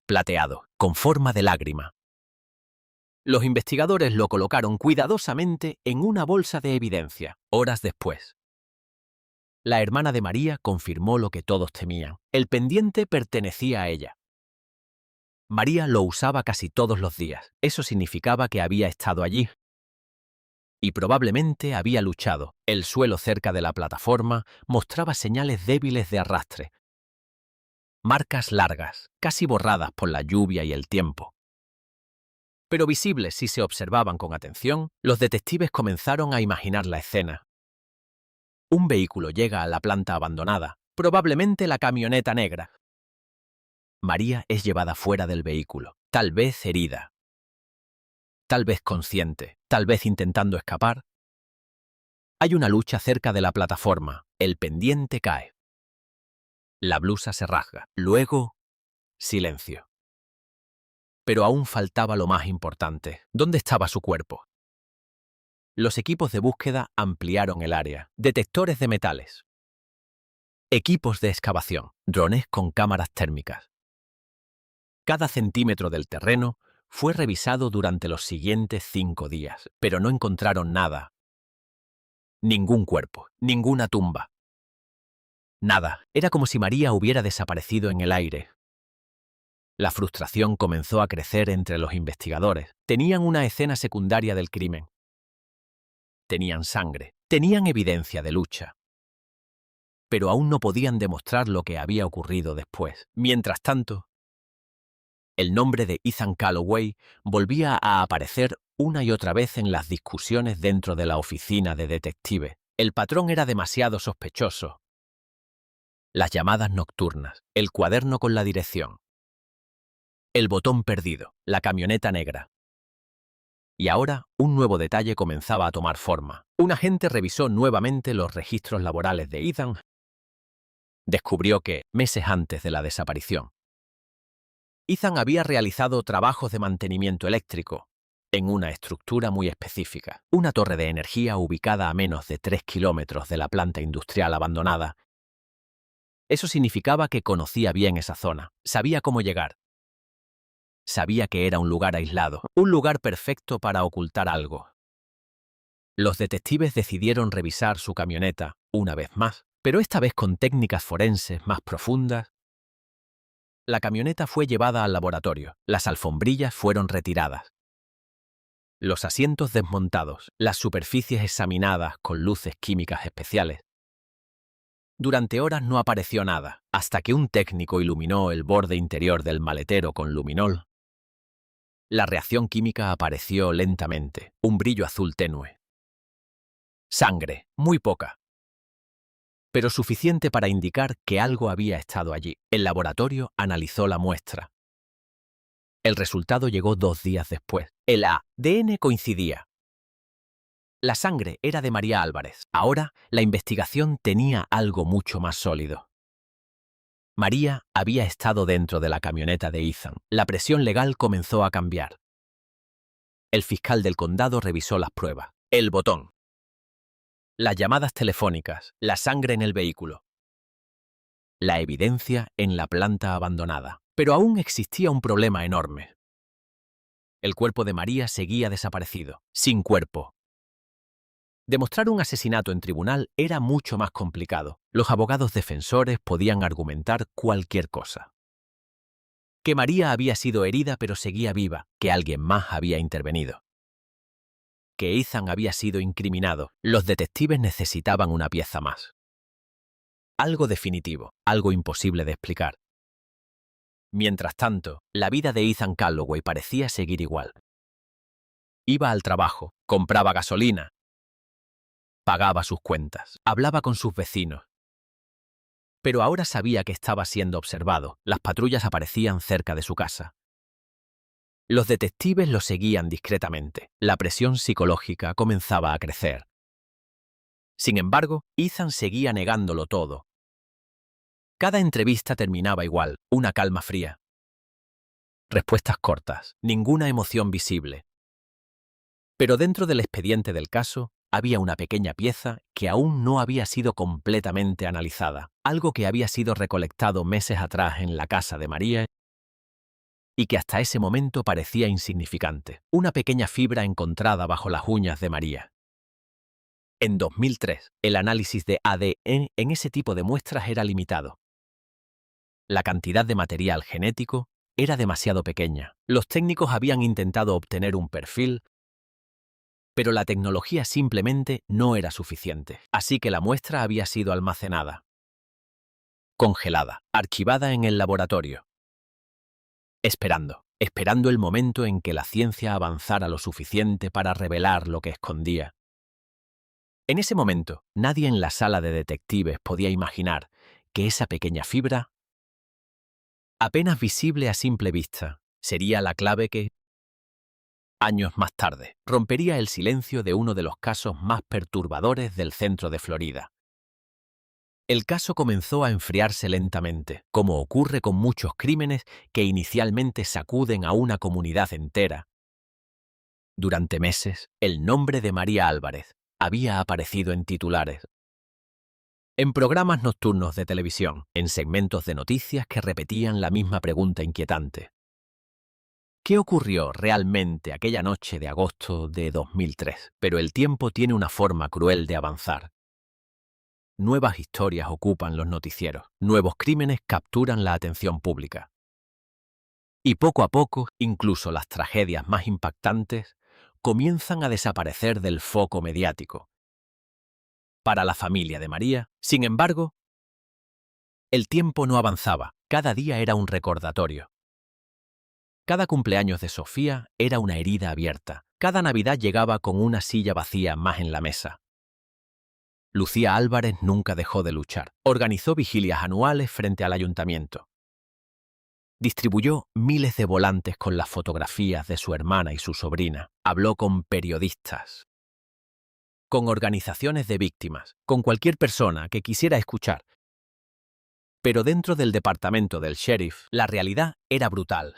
plateado, con forma de lágrima. Los investigadores lo colocaron cuidadosamente en una bolsa de evidencia. Horas después, la hermana de María confirmó lo que todos temían. El pendiente pertenecía a ella. María lo usaba casi todos los días. Eso significaba que había estado allí. Y probablemente había luchado. El suelo cerca de la plataforma mostraba señales débiles de arrastre. Marcas largas, casi borradas por la lluvia y el tiempo. Pero visibles si se observaban con atención, los detectives comenzaron a imaginar la escena. Un vehículo llega a la planta abandonada, probablemente la camioneta negra. María es llevada fuera del vehículo, tal vez herida. Tal vez consciente, tal vez intentando escapar. Hay una lucha cerca de la plataforma. El pendiente cae. La blusa se rasga. Luego, silencio. Pero aún faltaba lo más importante. ¿Dónde estaba su cuerpo? Los equipos de búsqueda ampliaron el área. Detectores de metales. Equipos de excavación. Drones con cámaras térmicas. Cada centímetro del terreno fue revisado durante los siguientes 5 días, pero no encontraron nada. Ningún cuerpo, ninguna tumba. Nada. Era como si María hubiera desaparecido en el aire. La frustración comenzó a crecer entre los investigadores. Tenían una escena secundaria del crimen. Tenían sangre. Tenían evidencia de lucha. Pero aún no podían demostrar lo que había ocurrido después. Mientras tanto, el nombre de Ethan Calloway volvía a aparecer una y otra vez en las discusiones dentro de la oficina de detective. El patrón era demasiado sospechoso. Las llamadas nocturnas, el cuaderno con la dirección, el botón perdido, la camioneta negra. Y ahora, un nuevo detalle comenzaba a tomar forma. Un agente revisó nuevamente los registros laborales de Ethan. Descubrió que, meses antes de la desaparición, Ethan había realizado trabajos de mantenimiento eléctrico en una estructura muy específica, una torre de energía ubicada a menos de 3 kilómetros de la planta industrial abandonada. Eso significaba que conocía bien esa zona, sabía cómo llegar. Sabía que era un lugar aislado, un lugar perfecto para ocultar algo. Los detectives decidieron revisar su camioneta una vez más, pero esta vez con técnicas forenses más profundas. La camioneta fue llevada al laboratorio, las alfombrillas fueron retiradas. Los asientos desmontados, las superficies examinadas con luces químicas especiales. Durante horas no apareció nada, hasta que un técnico iluminó el borde interior del maletero con luminol. La reacción química apareció lentamente, un brillo azul tenue. Sangre, muy poca, pero suficiente para indicar que algo había estado allí. El laboratorio analizó la muestra. El resultado llegó 2 días después. El ADN coincidía. La sangre era de María Álvarez. Ahora, la investigación tenía algo mucho más sólido. María había estado dentro de la camioneta de Ethan. La presión legal comenzó a cambiar. El fiscal del condado revisó las pruebas. El botón. Las llamadas telefónicas, la sangre en el vehículo. La evidencia en la planta abandonada. Pero aún existía un problema enorme. El cuerpo de María seguía desaparecido, sin cuerpo. Demostrar un asesinato en tribunal era mucho más complicado. Los abogados defensores podían argumentar cualquier cosa. Que María había sido herida pero seguía viva, que alguien más había intervenido. Que Ethan había sido incriminado. Los detectives necesitaban una pieza más. Algo definitivo, algo imposible de explicar. Mientras tanto, la vida de Ethan Calloway parecía seguir igual. Iba al trabajo, compraba gasolina, pagaba sus cuentas, hablaba con sus vecinos. Pero ahora sabía que estaba siendo observado. Las patrullas aparecían cerca de su casa. Los detectives lo seguían discretamente. La presión psicológica comenzaba a crecer. Sin embargo, Ethan seguía negándolo todo. Cada entrevista terminaba igual, una calma fría. Respuestas cortas, ninguna emoción visible. Pero dentro del expediente del caso, había una pequeña pieza que aún no había sido completamente analizada, algo que había sido recolectado meses atrás en la casa de María y que hasta ese momento parecía insignificante, una pequeña fibra encontrada bajo las uñas de María. En 2003, el análisis de ADN en ese tipo de muestras era limitado. La cantidad de material genético era demasiado pequeña. Los técnicos habían intentado obtener un perfil, pero la tecnología simplemente no era suficiente, así que la muestra había sido almacenada, congelada, archivada en el laboratorio, esperando el momento en que la ciencia avanzara lo suficiente para revelar lo que escondía. En ese momento, nadie en la sala de detectives podía imaginar que esa pequeña fibra, apenas visible a simple vista, sería la clave que, años más tarde, rompería el silencio de uno de los casos más perturbadores del centro de Florida. El caso comenzó a enfriarse lentamente, como ocurre con muchos crímenes que inicialmente sacuden a una comunidad entera. Durante meses, el nombre de María Álvarez había aparecido en titulares, en programas nocturnos de televisión, en segmentos de noticias que repetían la misma pregunta inquietante. ¿Qué ocurrió realmente aquella noche de agosto de 2003? Pero el tiempo tiene una forma cruel de avanzar. Nuevas historias ocupan los noticieros, nuevos crímenes capturan la atención pública. Y poco a poco, incluso las tragedias más impactantes comienzan a desaparecer del foco mediático. Para la familia de María, sin embargo, el tiempo no avanzaba, cada día era un recordatorio. Cada cumpleaños de Sofía era una herida abierta. Cada Navidad llegaba con una silla vacía más en la mesa. Lucía Álvarez nunca dejó de luchar. Organizó vigilias anuales frente al ayuntamiento. Distribuyó miles de volantes con las fotografías de su hermana y su sobrina. Habló con periodistas, con organizaciones de víctimas, con cualquier persona que quisiera escuchar. Pero dentro del departamento del sheriff, la realidad era brutal.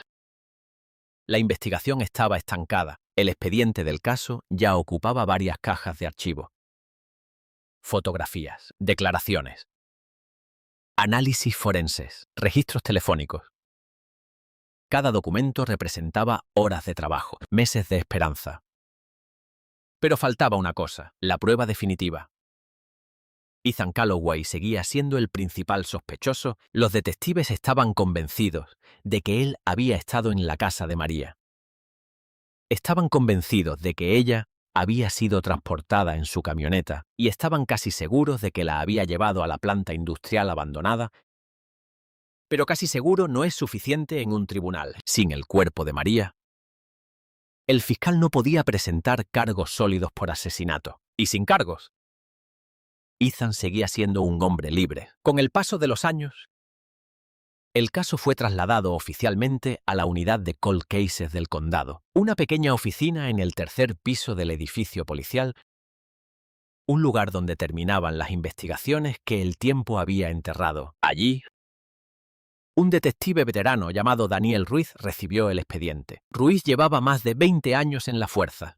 La investigación estaba estancada. El expediente del caso ya ocupaba varias cajas de archivo. Fotografías, declaraciones, análisis forenses, registros telefónicos. Cada documento representaba horas de trabajo, meses de esperanza. Pero faltaba una cosa, la prueba definitiva. Ethan Calloway seguía siendo el principal sospechoso. Los detectives estaban convencidos de que él había estado en la casa de María. Estaban convencidos de que ella había sido transportada en su camioneta y estaban casi seguros de que la había llevado a la planta industrial abandonada. Pero casi seguro no es suficiente en un tribunal. Sin el cuerpo de María, el fiscal no podía presentar cargos sólidos por asesinato. Y sin cargos, Ethan seguía siendo un hombre libre. Con el paso de los años, el caso fue trasladado oficialmente a la unidad de Cold Cases del condado, una pequeña oficina en el tercer piso del edificio policial, un lugar donde terminaban las investigaciones que el tiempo había enterrado. Allí, un detective veterano llamado Daniel Ruiz recibió el expediente. Ruiz llevaba más de 20 años en la fuerza.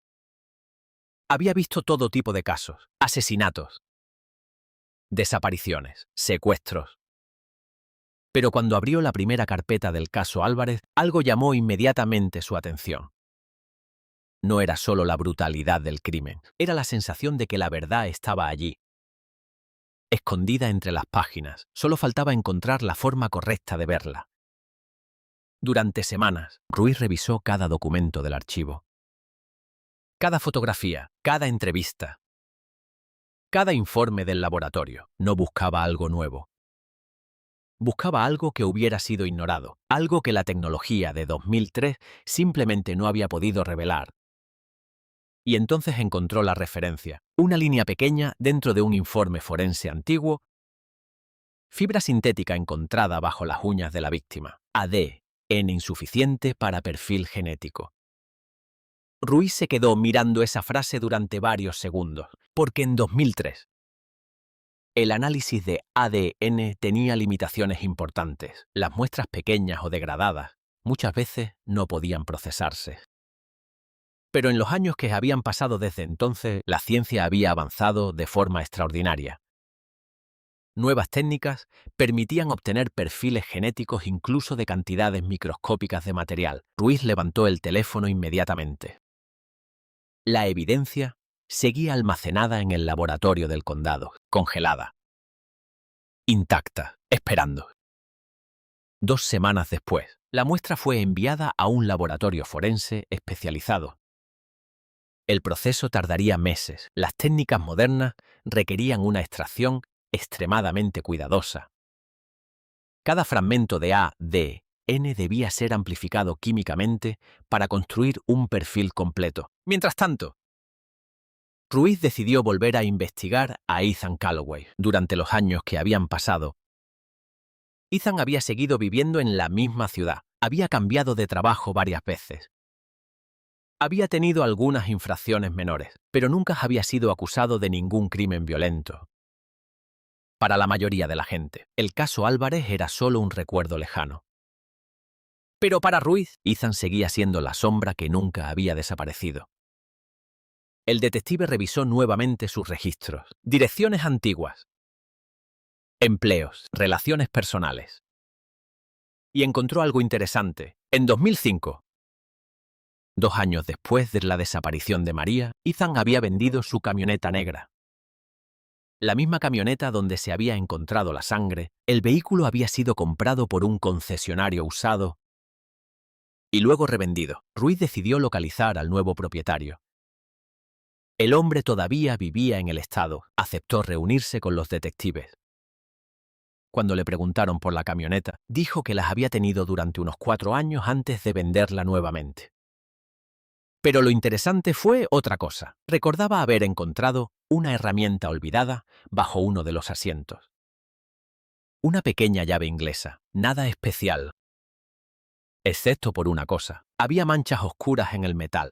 Había visto todo tipo de casos: asesinatos, desapariciones, secuestros. Pero cuando abrió la primera carpeta del caso Álvarez, algo llamó inmediatamente su atención. No era solo la brutalidad del crimen, era la sensación de que la verdad estaba allí, escondida entre las páginas. Solo faltaba encontrar la forma correcta de verla. Durante semanas, Ruiz revisó cada documento del archivo, cada fotografía, cada entrevista, cada informe del laboratorio. No buscaba algo nuevo. Buscaba algo que hubiera sido ignorado, algo que la tecnología de 2003 simplemente no había podido revelar. Y entonces encontró la referencia, una línea pequeña dentro de un informe forense antiguo: fibra sintética encontrada bajo las uñas de la víctima, ADN insuficiente para perfil genético. Ruiz se quedó mirando esa frase durante varios segundos, porque en 2003 el análisis de ADN tenía limitaciones importantes. Las muestras pequeñas o degradadas muchas veces no podían procesarse. Pero en los años que habían pasado desde entonces, la ciencia había avanzado de forma extraordinaria. Nuevas técnicas permitían obtener perfiles genéticos incluso de cantidades microscópicas de material. Ruiz levantó el teléfono inmediatamente. La evidencia seguía almacenada en el laboratorio del condado, congelada, intacta, esperando. 2 semanas después, la muestra fue enviada a un laboratorio forense especializado. El proceso tardaría meses. Las técnicas modernas requerían una extracción extremadamente cuidadosa. Cada fragmento de ADN debía ser amplificado químicamente para construir un perfil completo. Mientras tanto, Ruiz decidió volver a investigar a Ethan Calloway. Durante los años que habían pasado, Ethan había seguido viviendo en la misma ciudad. Había cambiado de trabajo varias veces. Había tenido algunas infracciones menores, pero nunca había sido acusado de ningún crimen violento. Para la mayoría de la gente, el caso Álvarez era solo un recuerdo lejano. Pero para Ruiz, Ethan seguía siendo la sombra que nunca había desaparecido. El detective revisó nuevamente sus registros, direcciones antiguas, empleos, relaciones personales. Y encontró algo interesante. En 2005, 2 años después de la desaparición de María, Ethan había vendido su camioneta negra. La misma camioneta donde se había encontrado la sangre. El vehículo había sido comprado por un concesionario usado y luego revendido. Ruiz decidió localizar al nuevo propietario. El hombre todavía vivía en el estado. Aceptó reunirse con los detectives. Cuando le preguntaron por la camioneta, dijo que las había tenido durante unos 4 años antes de venderla nuevamente. Pero lo interesante fue otra cosa. Recordaba haber encontrado una herramienta olvidada bajo uno de los asientos. Una pequeña llave inglesa, nada especial. Excepto por una cosa, había manchas oscuras en el metal.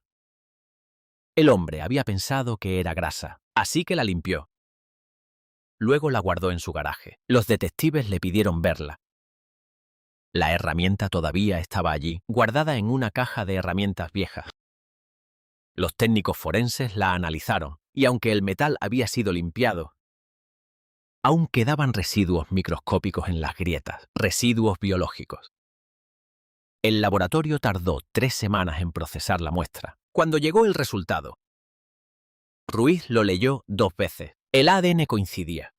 El hombre había pensado que era grasa, así que la limpió. Luego la guardó en su garaje. Los detectives le pidieron verla. La herramienta todavía estaba allí, guardada en una caja de herramientas viejas. Los técnicos forenses la analizaron, y aunque el metal había sido limpiado, aún quedaban residuos microscópicos en las grietas, residuos biológicos. El laboratorio tardó 3 semanas en procesar la muestra. Cuando llegó el resultado, Ruiz lo leyó 2 veces. El ADN coincidía.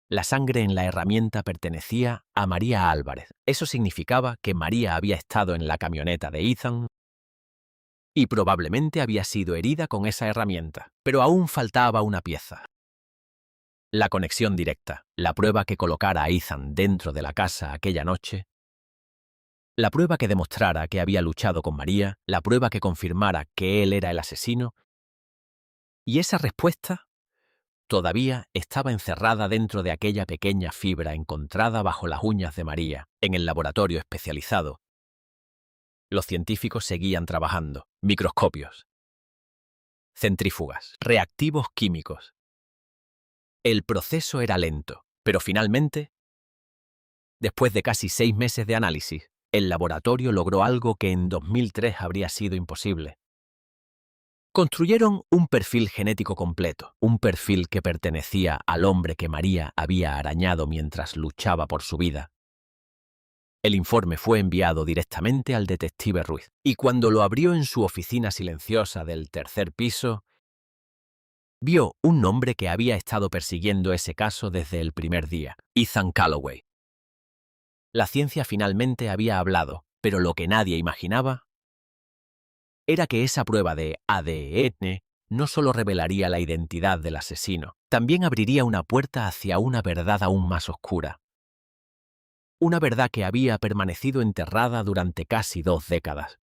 La sangre en la herramienta pertenecía a María Álvarez. Eso significaba que María había estado en la camioneta de Ethan y probablemente había sido herida con esa herramienta, pero aún faltaba una pieza. La conexión directa, la prueba que colocara a Ethan dentro de la casa aquella noche, la prueba que demostrara que había luchado con María, la prueba que confirmara que él era el asesino, y esa respuesta todavía estaba encerrada dentro de aquella pequeña fibra encontrada bajo las uñas de María en el laboratorio especializado. Los científicos seguían trabajando, microscopios, centrífugas, reactivos químicos. El proceso era lento, pero finalmente, después de casi 6 meses de análisis, el laboratorio logró algo que en 2003 habría sido imposible. Construyeron un perfil genético completo, un perfil que pertenecía al hombre que María había arañado mientras luchaba por su vida. El informe fue enviado directamente al detective Ruiz, y cuando lo abrió en su oficina silenciosa del 3er piso, vio un nombre que había estado persiguiendo ese caso desde el primer día: Ethan Calloway. La ciencia finalmente había hablado, pero lo que nadie imaginaba era que esa prueba de ADN no solo revelaría la identidad del asesino, también abriría una puerta hacia una verdad aún más oscura. Una verdad que había permanecido enterrada durante casi 2 décadas.